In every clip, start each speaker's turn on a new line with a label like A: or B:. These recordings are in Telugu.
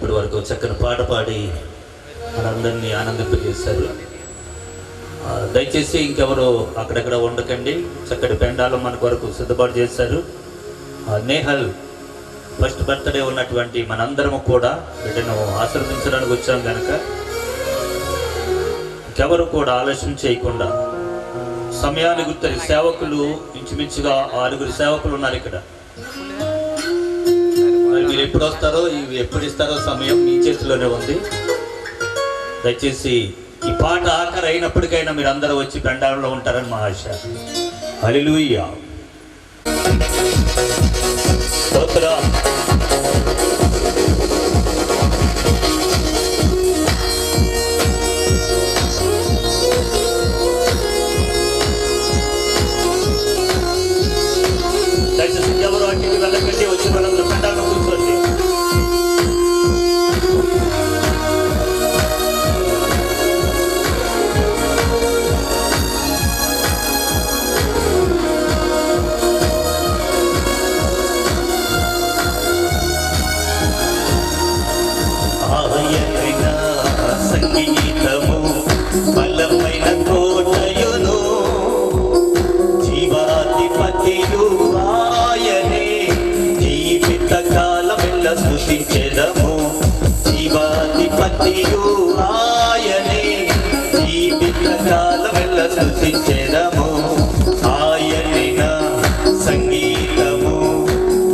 A: ఇప్పటి వరకు చక్కని పాట పాడి మనందరినీ ఆనందింపజేశారు. దయచేసి ఇంకెవరు అక్కడెక్కడ ఉండకండి. చక్కటి పెండాలు మన కొరకు సిద్ధపాటు చేశారు. నేహల్ ఫస్ట్ బర్త్డే ఉన్నటువంటి మనందరము కూడా బిడ్డను ఆశీర్వదించడానికి వచ్చాం కనుక ఇంకెవరు కూడా ఆలస్యం చేయకుండా సమయాన్ని గుర్తరి సేవకులు ఇంచుమించుగా 6 సేవకులు ఉన్నారు ఇక్కడ. మరి మీరు ఎప్పుడు వస్తారో ఇవి ఎప్పుడు ఇస్తారో సమయం మీ చేతిలోనే ఉంది. దయచేసి ఈ పాట ఆఖరి అయినప్పటికైనా మీరు అందరూ వచ్చి పెండాలలో ఉంటారని మా ఆశ. హల్లెలూయా. స్తోత్రం. దయచేసి ఎవరు అటు వెళ్ళకండి, వచ్చి మనందరూ పెండాలలో కూర్చోండి. సంగీతము బలమైన కోటయును, జీవాధిపతియు ఆయనే, జీవిత కాలమెల్ల స్తుతించెదము. జీవాధిపతియు ఆయనే, జీవిత కాలమెల్ల స్తుతించెదము. ఆయనే నా సంగీతము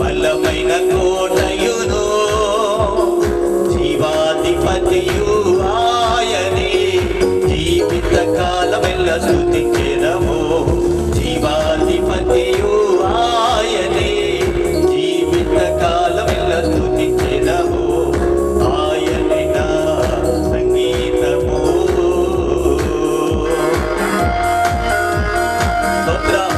A: బలమైన కోటయును, జీవాధిపతియు ఆయనే, జీవిత కాలమెల్ల స్తుతించెదము. జీవాధిపతియు ఆయనే, జీవిత కాలమెల్ల స్తుతించెదము. ఆయనే నా సంగీతము. స్తోత్రం.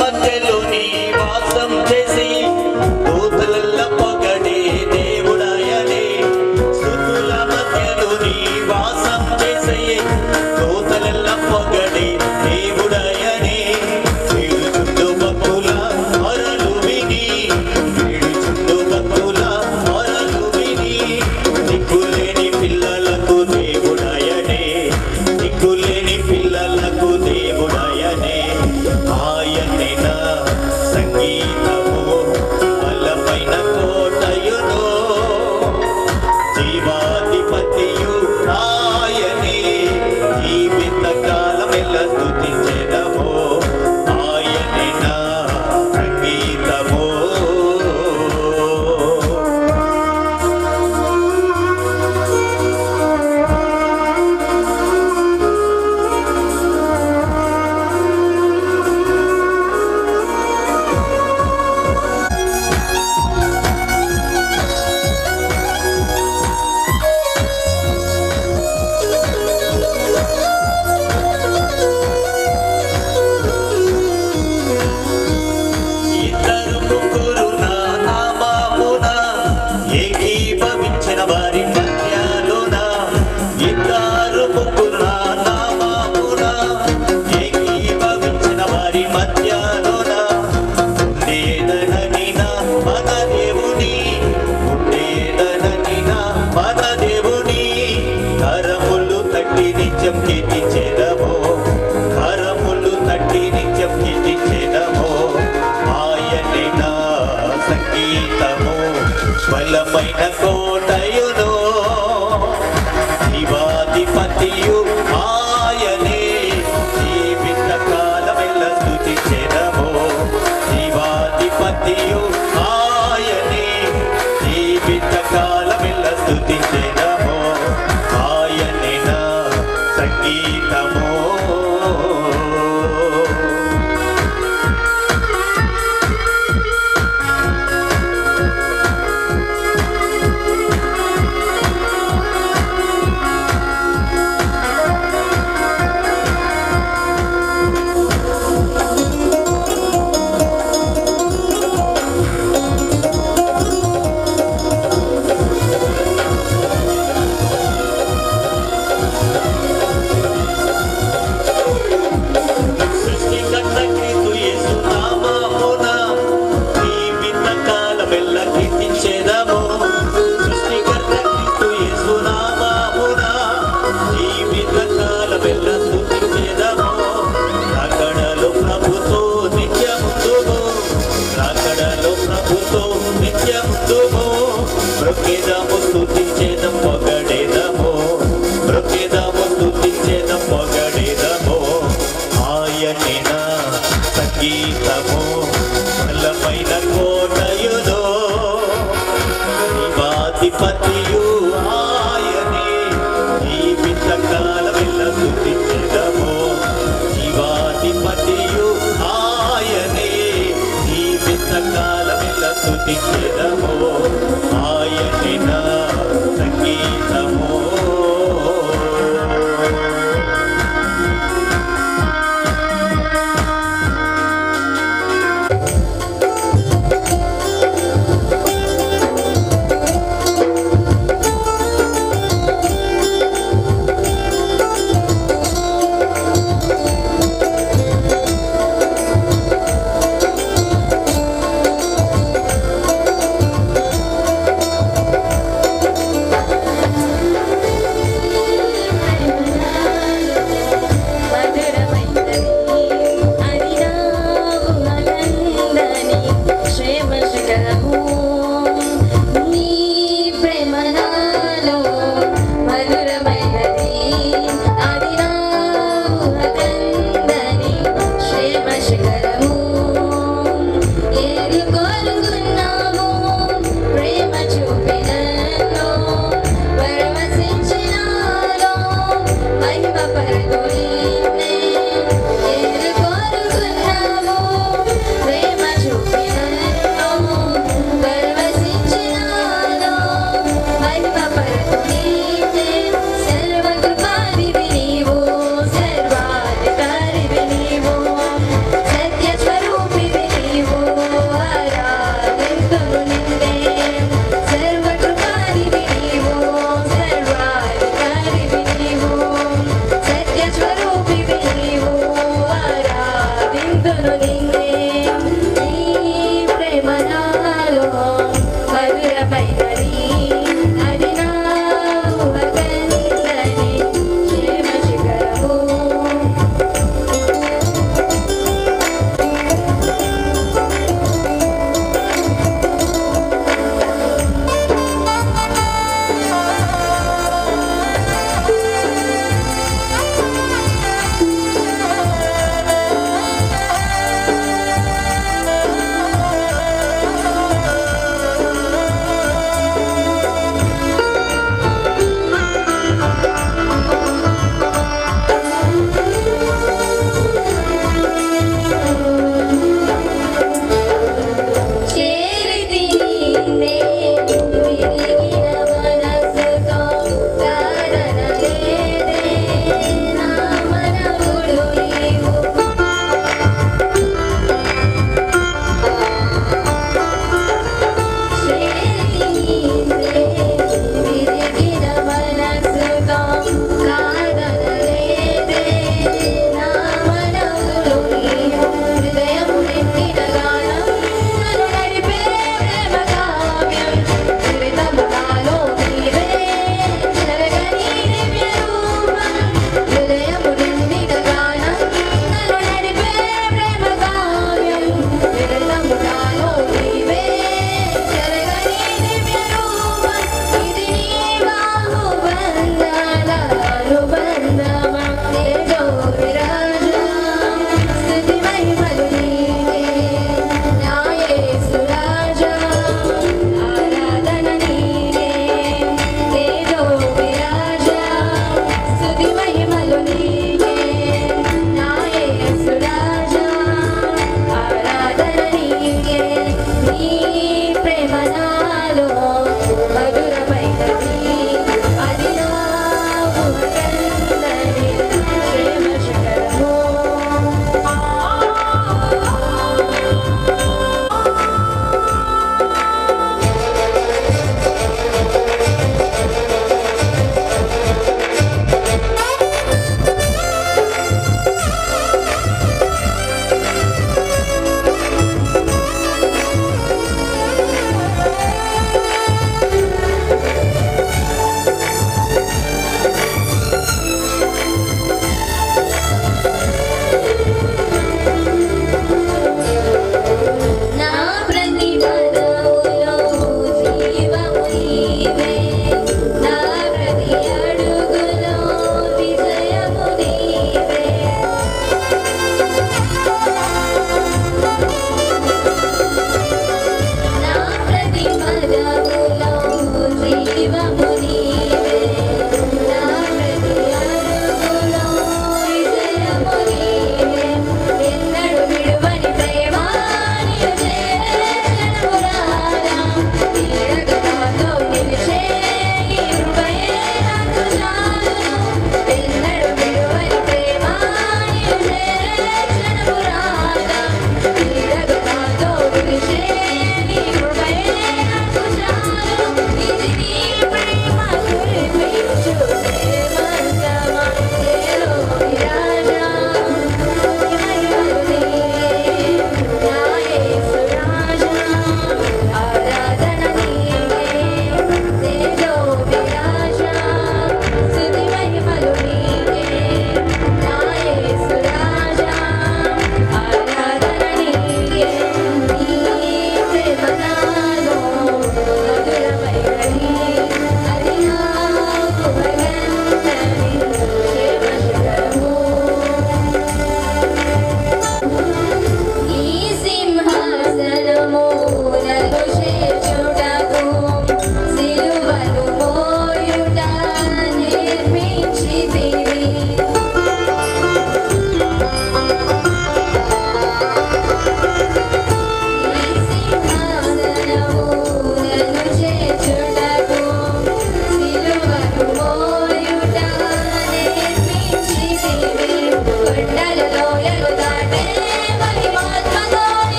A: మధ్యలో నివాసం చేసి దూతలల్ల పొగడే దేవుడాయనే, స్తుతుల మధ్యలో నివాసం చేసి దూతలల్ల పొగడే దేవుడాయనే. వీడుచుండు భక్తుల మొరలు విని, వీడుచుండు భక్తుల మొరలు విని, దిక్కులేని పిల్లలకు దేవుడాయనే, దిక్కులేని పిల్లలకు దేవుడాయనే. ఆయనే నా సంగీతము బలమైన కోటయును, జీవాధిపతియు ఆయనే, జీవిత కాలమెల్ల స్తుతించెదము. ఆయనే నా సంగీతము. ఇద్దరు ముగ్గురు నా నామమున ఏకీభవించిన వారి మధ్యలోన, ఇద్దరు ముగ్గురు నా నామమున ఏకీభవించిన వారి మధ్యలోన, ఉండేదనని నా మన దేవుని, ఉండేదనని నా మన దేవుని, కరములు తట్టి నిత్యం కీర్తించెదము. కరములు తట్టి నిత్యం కీర్తించెదము. ఆయనే నా సంగీతము బలమైన కోటయును, జీవాధిపతియు ఆయనే, జీవిత కాలమెల్ల స్తుతించెదము. జీవాధిపతియు ఆయనే, జీవిత కాలమెల్ల స్తుతించెదము. ఆయనే నా సంగీతము.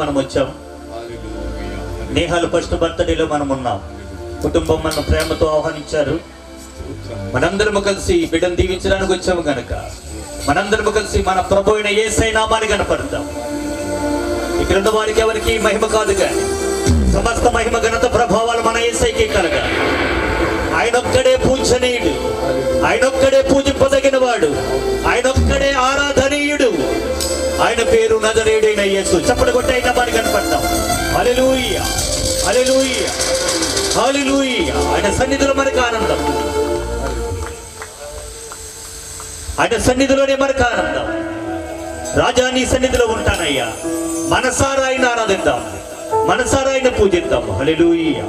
A: మనం వచ్చాం. నేహాలు ఫస్ట్ బర్త్డేలో మనం ఉన్నాం. కుటుంబం మన ప్రేమతో ఆహ్వానించారు. మనందరము కలిసి బిడ్డను దీవించడానికి వచ్చాము కనుక మనందరము కలిసి మన ప్రభు అయిన యేసయ్య నామాన్ని కనపడతాం. ఈ క్రింద వారికి ఎవరికి మహిమ కాదు కానీ సమస్త మహిమ ఘనత ప్రభావాలు మన యేసయ్యకే కలగాలి. ఆయనొక్కడే పూజనీయుడు, ఆయనొక్కడే పూజింపదగిన వాడు, ఆయనొక్కడే ఆరాధనీయుడు. ఆయన పేరు నజరేయుడైన యేసు. చప్పటి కొట్టి అయిన వారికి కనపడతాం. హల్లెలూయా, హల్లెలూయా, హల్లెలూయా. ఆయన సన్నిధిలో మనకు ఆనందం, ఆయన సన్నిధిలోనే మనకు ఆనందం. రాజా నీ సన్నిధిలో ఉంటానయ్యా. మనసారా ఆయన ఆరాధిద్దాం, మనసారా ఆయన పూజిద్దాం. హల్లెలూయా.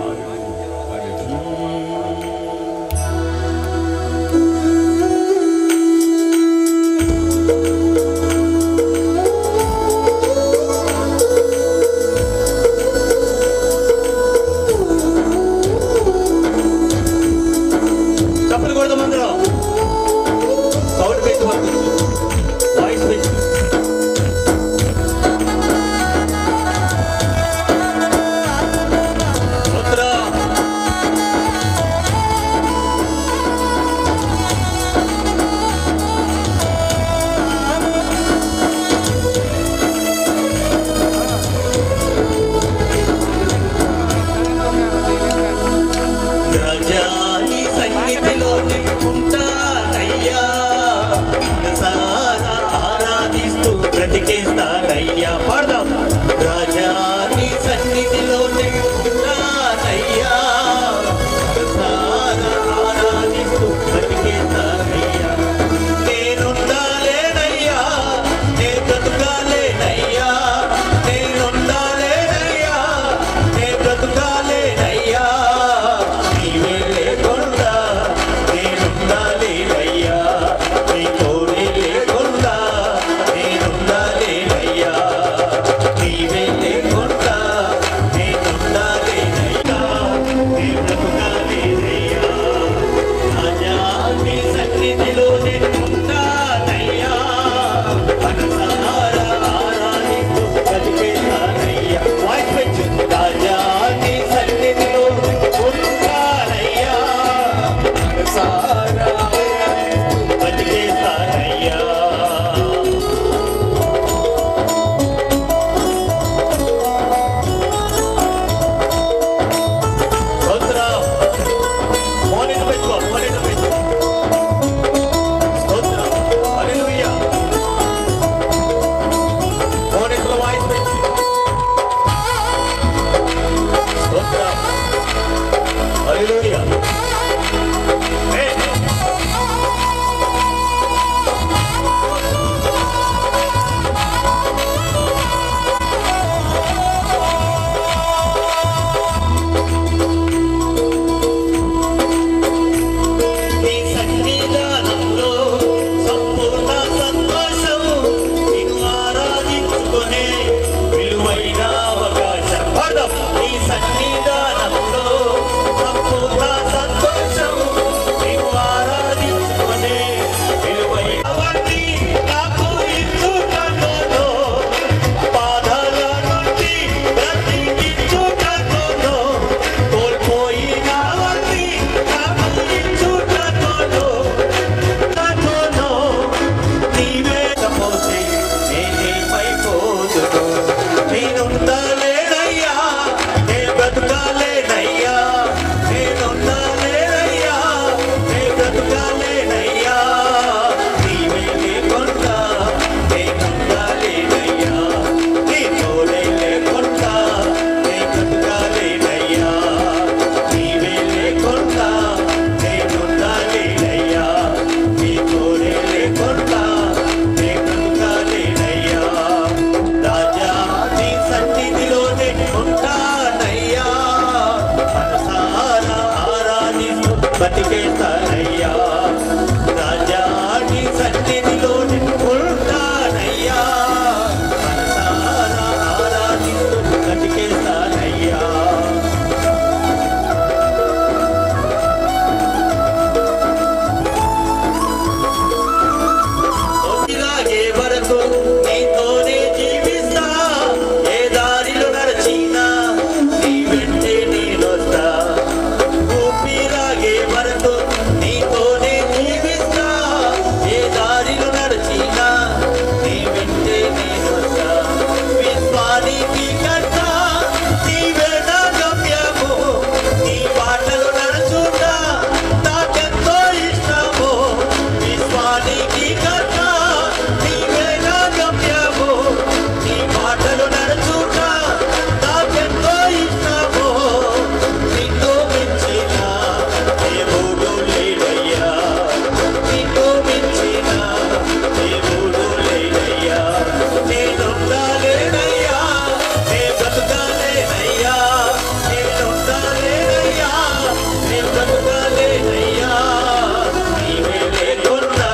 A: బతికేస్తానయ్యా రాజా నీ సన్నిధిలో ఉంటానయ్యా మనసారా ఆరాధిస్తూ బతికేస్తానయ్యా ఇలాగే వరకు నీతోనే జీవిస్తా ఏ దారిలో నడిచినా నీ వెంటే నేనొస్తా ఊపిరాగే వరకు నీతోనే జీవిస్తా ఏ దారిలో నడిచినా నీ వెంటే నేనొస్తా విశ్వానికి కర్త నీవే నా గమ్యము నీ బాటలో నడుచుతా నాకెంతో ఇష్టము విశ్వానికి కర్త నీవే నా గమ్యము నీ బాటలో నడుచుతా నాకెంతో ఇష్టము నిన్ను మించిన దేవుడు లేడయ్యా నిన్ను మించిన దేవుడు లేడయ్యా నేనుండాలేనయ్యా నే బ్రతుకాలేనయ్యా నేనుండాలేనయ్యా నే బ్రతుకాలేనయ్యా నీవే లేకుండా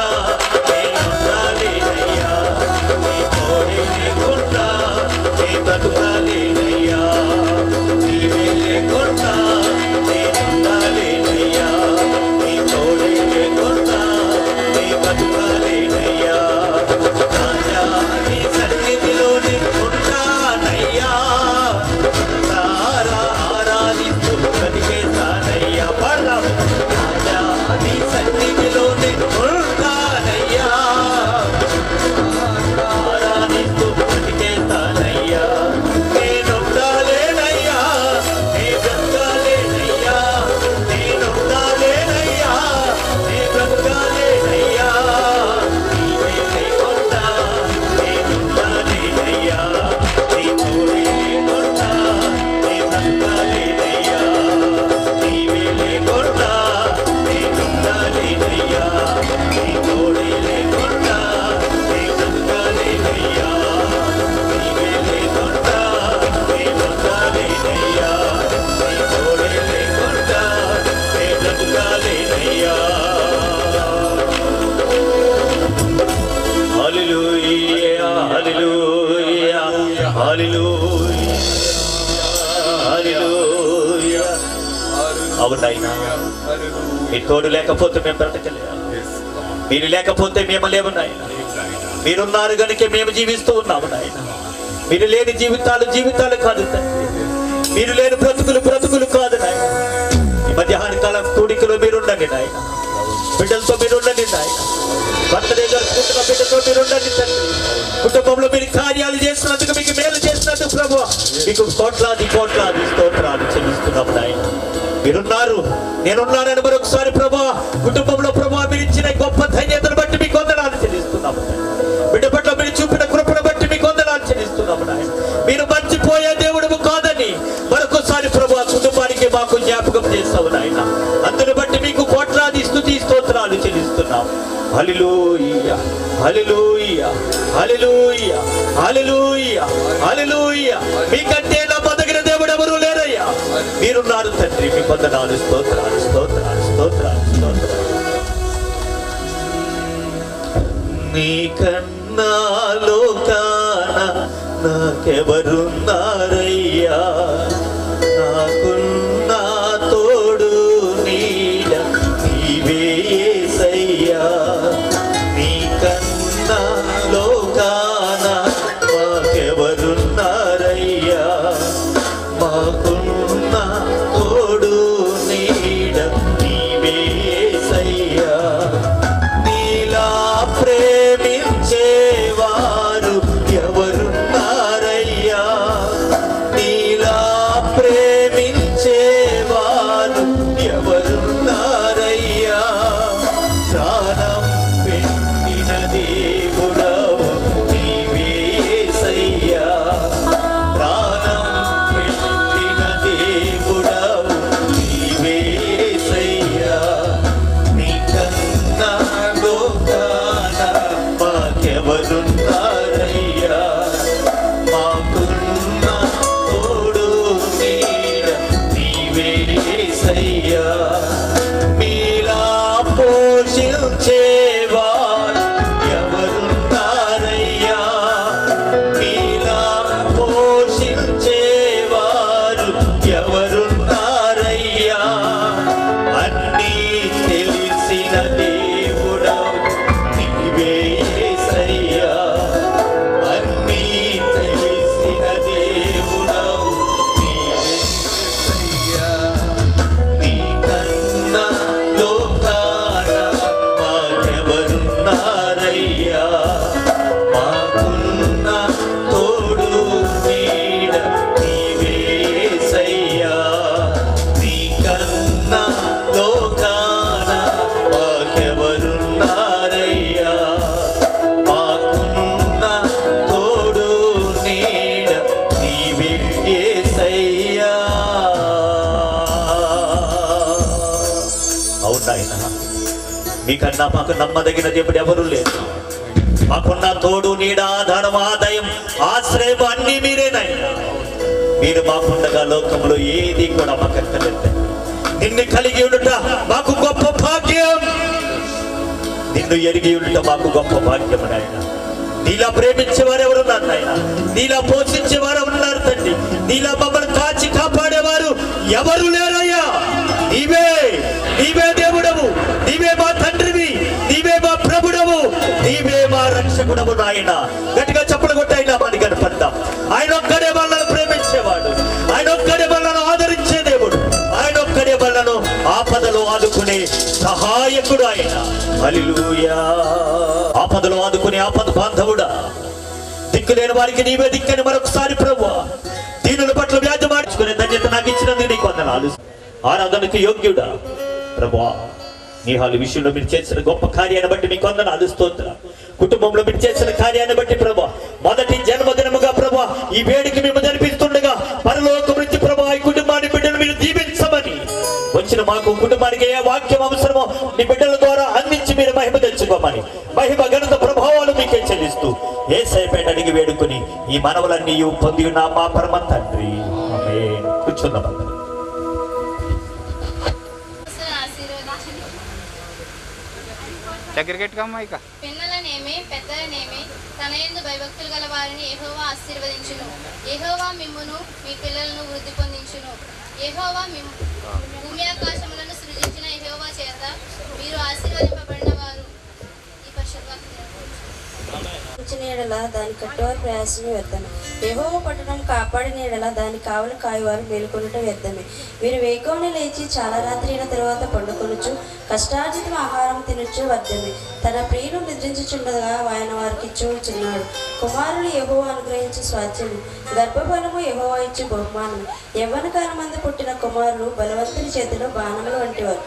A: నేనుండాలేనయ్యా నీ తోడే లేకుండా నే బ్రతుకాలేనయ్యా నీవే లేకుండా నేనుండాలేనయ్యా నీ తోడే లేకుండా నే బ్రతుకాలేనయ్యా రాజా నీ సన్నిధిలోనే ఉంటానయ్యా మనసారా ఆరాధిస్తూ బ్రతికేస్తానయ్యా పాడదాం రాజా నీ సన్నిధిలోనే ఉంటానయ్యా ఆరాధిస్తూ బ్రతికేస్తానయ్యా నేనుండాలేనయ్యా నే బ్రతకాలేనయ్యా నేనుండాలేనయ్యా నే బ్రతకాలేనయ్యా నీవే లేకుండా నేనుండాలేనయ్యా నీ తోడే లేకుండా నే బ్రతకాలేనయ్యా నీవే లేకుండా నేనుండాలేనయ్యా నీ తోడే లేకుండా నే బ్రతకాలేనయ్యా నీవే లేకుండా నే బ్రతకాలేనయ్యా నీ తోడే లేకుండా నే బ్రతకాలేనయ్యా హల్లెలూయా హల్లెలూయా హల్లెలూయా హల్లెలూయా అవునైనా మీ తోడు లేకపోతే మేము బ్రతకలేము మీరు లేకపోతే మేము లేవు నాయన మీరున్నారు కనుక మేము జీవిస్తూ ఉన్నాము నాయన మీరు లేని జీవితాలు కాదు తండ్రి మీరు లేని బ్రతుకులు కాదు నాయన ఈ మధ్యాహ్న కాలం కూడికలో మీరుండండి నాయన బిడ్డలతో మీరుండండి నాయన బర్త్డే జరుపుకుంటున్న బిడ్డతో మీరుండండి తండ్రి కుటుంబంలో మీరు కార్యాలు చేస్తున్నందుకు మీకు మేలు చేసినందుకు ప్రభువా మీకు కోట్లాది స్తోత్రాలు చెల్లిస్తున్నాము నాయన మీరున్నారు నేనున్నానని మరొకసారి ప్రభువా కుటుంబంలో ప్రభువా మీరు ఇచ్చిన గొప్ప ధన్యతను బట్టి మీకు వందనాలు చెల్లిస్తున్నాము బిడ్డ పట్ల మీరు చూపిన కృపను బట్టి మీకు వందనాలు చెల్లిస్తున్నాము నాయన మీరు మర్చిపోయే దేవుడు కాదని మరొకసారి ప్రభువా కుటుంబానికి మాకు జ్ఞాపకం చేస్తావు నాయన అందుని బట్టి మీకు కోట్లాది స్తుతి స్తోత్రాలు చెల్లిస్తున్నాం హల్లెలూయా హల్లెలూయా హల్లెలూయా హల్లెలూయా హల్లెలూయా మీకంటే నా బతికిన దేవుడు ఎవరు లేరయ్యా మీరున్నారు తండ్రి మీ వందనాలు స్తోత్రాలు నీకన్నా లోకాన నాకెవరున్నారయ్యా నాకున్న తోడు నీడ నీవే యేసయ్యా నీకన్నా లోకాన మాకెవరున్నారయ్యా మాకున్న తోడు నీడ నీవే యేసయ్యా నీలా ప్రేమించేవారు ఎవరున్నారయ్యా మీకన్నా మాకు నమ్మదగిన దేవుడు ఎవరు లేరు. మాకున్న తోడు, నీడ, ఆధారం, ఆదాయం, ఆశ్రయం అన్నీ మీరేనయ్యా. మీరు మాకుండగా లోకంలో ఏది కూడా మాకు ఎక్కలేదు. నిన్ను కలిగి ఉండుట మాకు గొప్ప భాగ్యం. నిన్ను ఎరిగి ఉండుట మాకు గొప్ప భాగ్యం నాయన. నీలా ప్రేమించేవారు ఎవరున్నారు నాయన? నీలా పోషించేవారు ఎవరున్నారు తండ్రి? నీలా మమ్మల్ని కాచి కాపాడేవారు ఎవరు లేరయ్యా. నీవే దేవుడవు, నీవే మా తండ్రివి, నీవే మా ప్రభుడవు, నీవే మా రక్షకుడవు నాయన. గట్టిగా చప్పలు కొట్టాయినా మనకి కనపడతాం. ఆయన ఒక్కడే వాళ్ళను ప్రేమించేవాడు, ఆయన ఒక్కడే వాళ్ళను ఆదరించే దేవుడు, ఆయన ఒక్కడే వాళ్ళను ఆపదలో ఆదుకునే సహాయకుడు ఆయన. హల్లెలూయా. ఆపదలో ఆదుకునే ఆపద బాంధవుడా, దిక్కులేని వారికి నీవే దిక్కని మరొకసారి ప్రభువా, దీనుల పట్ల వ్యాధి మార్చుకునే ధన్యత నాకు ఇచ్చినందుకు నీకు వందనాలు. ఆరాధనకు యోగ్యుడా ప్రభువా, నీ హాలు విషయంలో మీరు చేసిన గొప్ప కార్యాన్ని బట్టి మీకు వందనాలు, స్తోత్రం. కుటుంబంలో మీరు చేసిన కార్యాన్ని బట్టి ప్రభువా, మొదటి జన్మదినముగా ప్రభువా ఈ వేడికి మేము జరిపిస్తుండగా పరలోకం నుంచి ప్రభువా ఈ కుటుంబాన్ని, బిడ్డను మీరు దీవించమని, వచ్చిన మాకు కుటుంబానికి ఏ వాక్యం అవసరమో మీ బిడ్డల ద్వారా అందించి మీరు మహిమ తెచ్చుకోమని, మహిమ ఘనత ప్రభావాలు మీకే చెల్లిస్తూ యేసయ్యపైన అడిగి వేడుకుని ఈ మనవలన్నీ పొంది ఉన్న మా పరమ తండ్రి. ఆమేన్. కూర్చున్నాం.
B: పిన్నలనేమి పెద్దలనేమి తన యందు భయభక్తులు గల వారిని యెహోవా ఆశీర్వదించును. యెహోవా మిమ్మును మీ పిల్లలను వృద్ధి పొందించును. యెహోవా భూమి ఆకాశములను సృజించిన యెహోవా చేత మీరు ఆశీర్వదింపబడిన వారు. ఈ
C: దాని కట్టువారు ప్రయాసము వ్యర్థమే. యెహోవా పట్టణం కాపాడిన ఎడల దాని కావలి కాయవారు మేలుకొనుట వ్యర్థమే. మీరు వేకువనే లేచి చాలా రాత్రి అయిన తరువాత పండుకొనుచు కష్టార్జితం ఆహారం తినొచ్చు వ్యర్థమే. తన ప్రియులు నిద్రించుచుండగా ఆయన వారికి ఇచ్చుచున్నాడు. కుమారులు యెహోవా అనుగ్రహించే స్వాస్థ్యము, గర్భఫలము యెహోవా ఇచ్చే బహుమానము. యవ్వన కాలమందు పుట్టిన కుమారులు బలవంతుని చేతిలో బాణములు వంటివారు.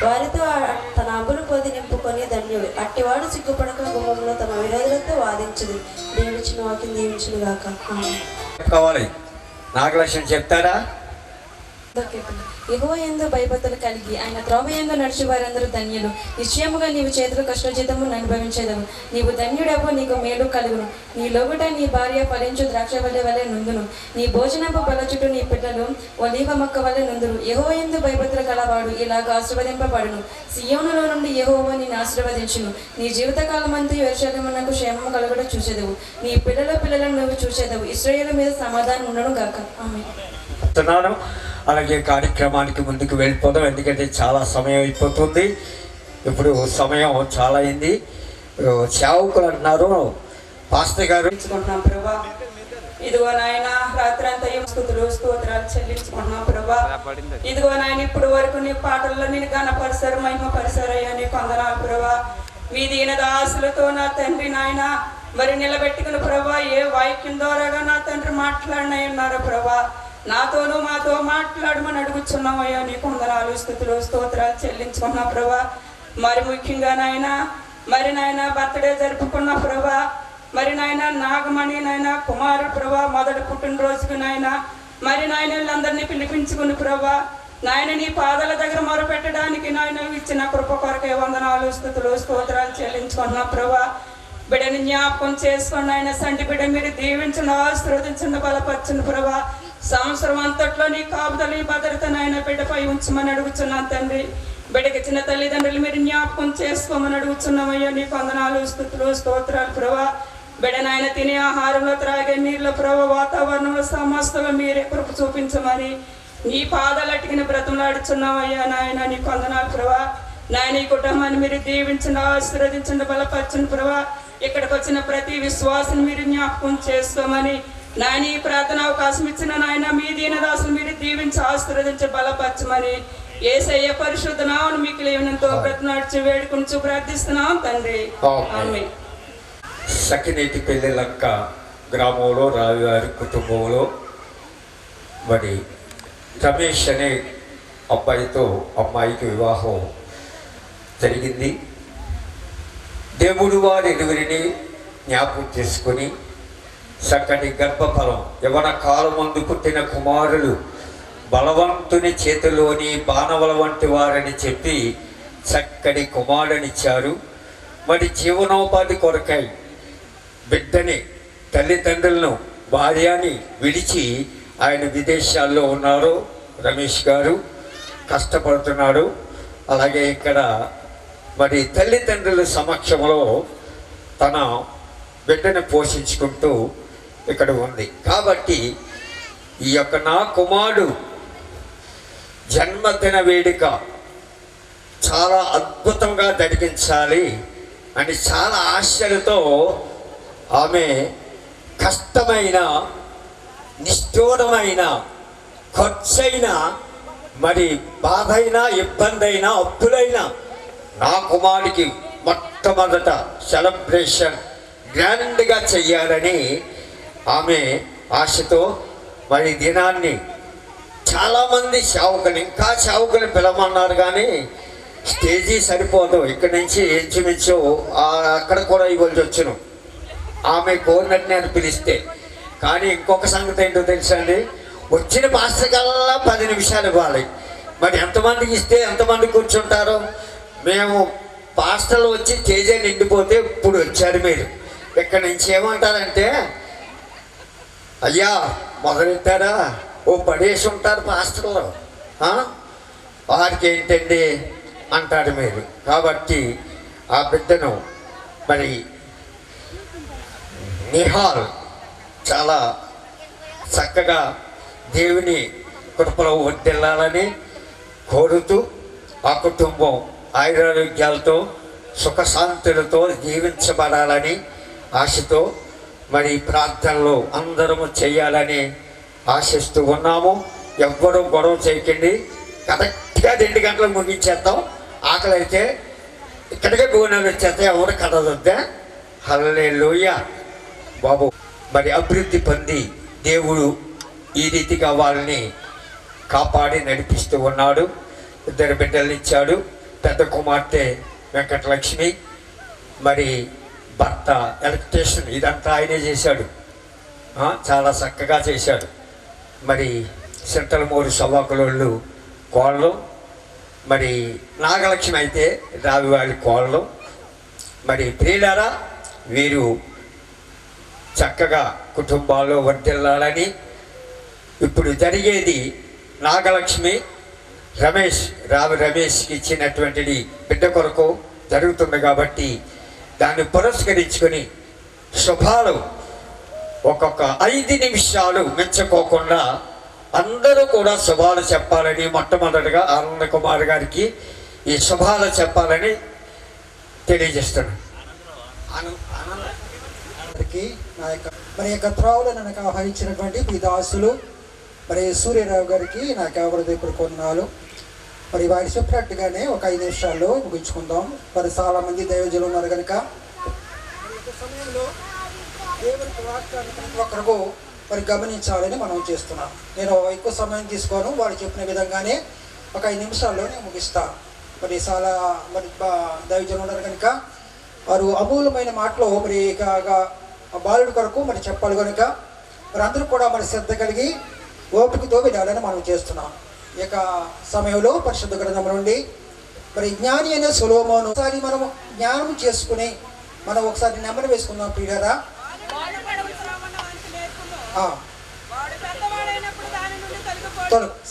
C: వారితో తన అంబులు పొది నింపుకొని ధన్యుడు. అట్టివాడు సిగ్గుపడక గుమ్మంలో తమ విరోధులతో వాదించదు. దేవుడిచ్చిన వాక్యం దీవించును గాక.
D: కావాలి నాగలక్ష్యం చెప్తారా?
E: యెహోవా యందు భయభక్తులు కలిగి ఆయన త్రోవ యందు నడిచి వారందరూ ధన్యులు. నిశ్చయముగా నీవు చేతులు కష్టజీతము అనుభవించేదవు. నీవు ధన్యుడవు, నీకు మేలు కలుగును. నీ లోగుట నీ భార్య ఫలించు ద్రాక్షవల్లి వలె నుందును. నీ భోజనపు బల చుట్టూ నీ పిల్లలు ఒలీవ మొక్క వలె నుందురు. యెహోవా యందు భయభక్తులు కలవాడు ఇలాగ ఆశీర్వదింపబడును. సియోనులో నుండి యెహోవా నిన్ను ఆశీర్వదించును. నీ జీవితకాలమంతా యెరూషలేమునకు క్షేమము కలుగుట చూసేదవు. నీ పిల్లలను నువ్వు చూసేదవు. ఇశ్రాయేలు మీద సమాధానం ఉండను గాక. ఆమేన్.
D: అలాగే కార్యక్రమానికి ముందుకు వెళ్ళిపోదాం, ఎందుకంటే చాలా సమయం అయిపోతుంది. ఇప్పుడు సమయం చాలా అయింది. సేవకులు అంటున్నారు, పాస్టర్ గారు
F: చెల్లించుకుంటున్నాం ప్రభా. ఇదిగో నాయన రాత్రి అంతా స్తోత్రాలు చెల్లించుకుంటున్నాం ప్రభా. ఇదిగో నాయన ఇప్పుడు వరకు నీ పాటల్లో నేను ఘనపరిచారు, మహిమపరిచారయ్యా, నీకు వందనాలు ప్రభా. మీ దీన దాసులతో నా తండ్రి నాయన మరి నిలబెట్టుకుని ప్రభా ఏ వాక్యం ద్వారాగా నా తండ్రి మాట్లాడినై ఉన్నారో ప్రభా, నాతోనూ మాతో మాట్లాడమని అడుగుచున్నామయ్యా, నీకు వందనాలు స్తుతులు స్తోత్రాలు చెల్లించుకున్నా ప్రభా. మరి ముఖ్యంగా నాయన మరి నాయన బర్త్డే జరుపుకున్న ప్రభా, మరి నాయన నాగమణి నాయన కుమారుడు ప్రభా మొదటి పుట్టినరోజుకు నాయన మరి నాయన వీళ్ళందరినీ పిలిపించుకుని ప్రభా నాయన నీ పాదాల దగ్గర మొరపెట్టడానికి నాయన ఇచ్చిన కృప కొరకే వందనాలు స్తుతులు స్తోత్రాలు చెల్లించుకున్నా ప్రభా. బిడ్డని జ్ఞాపకం చేసుకోండి ఆయన, సంటి బిడ్డ మీరు దీవించండి, ఆశీర్వదించండి, బలపరచండి ప్రభా. సంవత్సరం అంతట్లో నీ కాపుదల నీ భద్రత నాయన బిడ్డపై ఉంచమని అడుగుతున్నాను తండ్రి. బిడ్డకి చిన్న తల్లిదండ్రులు మీరు జ్ఞాపకం చేసుకోమని అడుగుతున్నామయ్యా, నీకు వందనాలు స్తుతులు స్తోత్రాలు ప్రభా. బిడ్డ నాయన తినే ఆహారంలో త్రాగే నీళ్ళలో ప్రభా వాతావరణంలో సమస్తలో మీరే కృప చూపించమని నీ పాదాలు అట్టుకుని బ్రతంలాడుచున్నామయ్యా నాయన, నీకు వందనాలు ప్రభా. నాయన ఈ కుటుంబాన్ని మీరు దీవించండి, ఆశీర్వదించండి, బలపరచండి ప్రభా. ఇక్కడికి వచ్చిన ప్రతి విశ్వాసం మీరు జ్ఞాపకం చేసుకోమని నాయన ఈ ప్రార్థన అవకాశం ఇచ్చిన నాయన మీ దీనదాసులు మీరు దీవించి ఆశీర్వదించి బలపరచమని యేసయ్య పరిశుద్ధ నామమున మీకు లేవనంతో బ్రతనాడ్చి వేడుకుంటూ ప్రార్థిస్తున్నాం తండ్రి. ఆమేన్.
D: సకినేటి పెళ్ళిలక్క గ్రామంలో రావివారి కుటుంబంలో మరి రమేష్ అనే అబ్బాయితో అమ్మాయికి వివాహం జరిగింది. దేవుడు వారి ఇరువురిని జ్ఞాపకం చేసుకొని చక్కటి గర్భఫలం యవన కాలమందు పుట్టిన కుమారులు బలవంతుని చేతిలోని బాణవల వంటి వారని చెప్పి చక్కటి కుమారునిచ్చారు. మరి జీవనోపాధి కొరకై బిడ్డని, తల్లిదండ్రులను, భార్యని విడిచి ఆయన విదేశాల్లో ఉన్నారు. రమేష్ గారు కష్టపడుతున్నాడు. అలాగే ఇక్కడ మరి తల్లిదండ్రుల సమక్షంలో తన బిడ్డను పోషించుకుంటూ ఇక్కడ ఉంది. కాబట్టి ఈ యొక్క నా కుమారుడు జన్మదిన వేడుక చాలా అద్భుతంగా జరిగించాలి అని చాలా ఆశలతో ఆమె కష్టమైన, నిష్ఠూరమైన, ఖర్చైన, మరి బాధైనా, ఇబ్బందైనా, అప్పులైనా నా కుమారుడికి మొట్టమొదట సెలబ్రేషన్ గ్రాండ్గా చెయ్యాలని ఆమె ఆశతో మరి దినాన్ని చాలామంది సేవకులు, ఇంకా సేవకులు పిలవమన్నారు కానీ స్టేజీ సరిపోదు. ఇక్కడి నుంచి ఇంచుమించు అక్కడ కూడా ఇవ్వాల్సి వచ్చును ఆమె కోరినట్టు నేను పిలిస్తే. కానీ ఇంకొక సంగతి ఏంటో తెలుసా అండి, వచ్చిన పాస్టర్ కల్లా 10 నిమిషాలు ఇవ్వాలి. మరి ఎంతమందికి ఇస్తే ఎంతమంది కూర్చుంటారు? మేము పాస్టర్లు వచ్చి స్టేజీ నిండిపోతే ఇప్పుడు వచ్చారు మీరు. ఇక్కడ నుంచి ఏమంటారంటే, అయ్యా మొదలెట్టారా, ఓ పడేసి ఉంటారు పాస్టర్లు, వారికి ఏంటండి అంటారు మీరు. కాబట్టి ఆ బిడ్డను మరి నిహాల్ చాలా చక్కగా దేవుని కృపలో వర్ధిల్లాలని కోరుతూ ఆ కుటుంబం ఆయురారోగ్యాలతో సుఖశాంతులతో జీవించబడాలని ఆశతో మరి ప్రార్థనలు అందరము చేయాలని ఆశిస్తూ ఉన్నాము. ఎవ్వరూ గొడవ చేయకండి. కరెక్ట్గా 2 గంటలకు ముగించేద్దాం. ఆకలి అయితే ఇక్కడికే భోజనాలు వచ్చేస్తే ఎవరు కదలొద్దా. హల్లెలూయా బాబు. మరి అభివృద్ధి పొంది దేవుడు ఈ రీతిగా వాళ్ళని కాపాడి నడిపిస్తూ ఉన్నాడు. 2 బిడ్డలు ఇచ్చాడు. పెద్ద కుమార్తె వెంకటలక్ష్మి, మరి భర్త ఎలక్ట్రీషియన్, ఇదంతా ఆయనే చేశాడు. చాలా చక్కగా చేశాడు. మరి సింతలమూరు సభాకులోళ్ళు కోళ్ళు, మరి నాగలక్ష్మి అయితే రావివాళ్ళ కోళ్ళు. మరి ప్రియులారా, వీరు చక్కగా కుటుంబాల్లో వర్ధిల్లాలని ఇప్పుడు జరిగేది నాగలక్ష్మి రావి రమేష్కి ఇచ్చినటువంటిది బిడ్డ కొరకు జరుగుతుంది. కాబట్టి దాన్ని పురస్కరించుకొని శుభాలు ఒక్కొక్క 5 నిమిషాలు మించుకోకుండా అందరూ కూడా శుభాలు చెప్పాలని మొట్టమొదటిగా ఆనంద కుమార్ గారికి ఈ శుభాలు చెప్పాలని తెలియజేస్తున్నాను.
G: మరి యొక్క త్రోవలో నన్ను ఆహ్వానించినటువంటి ఈ దాసులు మరి సూర్యరావు గారికి నాకు హృదయపూర్వక వందనాలు. మరి వారి చెప్పినట్టుగానే ఒక 5 నిమిషాల్లో ముగించుకుందాం. మరి చాలా మంది దైవజనులు ఉన్నారు కనుక సమయంలో దేవునికి వాక్యాన్ని ప్రతి ఒక్కరికి మరి గమనించాలని మనం చేస్తున్నాం. నేను ఎక్కువ సమయం తీసుకోను. వారు చెప్పిన విధంగానే ఒక 5 నిమిషాల్లో నేను ముగిస్తాను. మరి చాలా మరి దైవజనులు ఉన్నారు కనుక వారు అమూలమైన మాటలు మరి బాలుడి కొరకు మరి చెప్పాలి కనుక మరి అందరూ కూడా మరి శ్రద్ధ కలిగి ఓపికతో వినాలని మనం చేస్తున్నాం. ఈ యొక్క సమయంలో పరిశుద్ధ గ్రంథం నుండి మరి జ్ఞాని అనే సొలొమోను ఒకసారి మనం జ్ఞానం చేసుకుని మనం ఒకసారి నెమ్మది వేసుకుందాం. ప్రియులారా,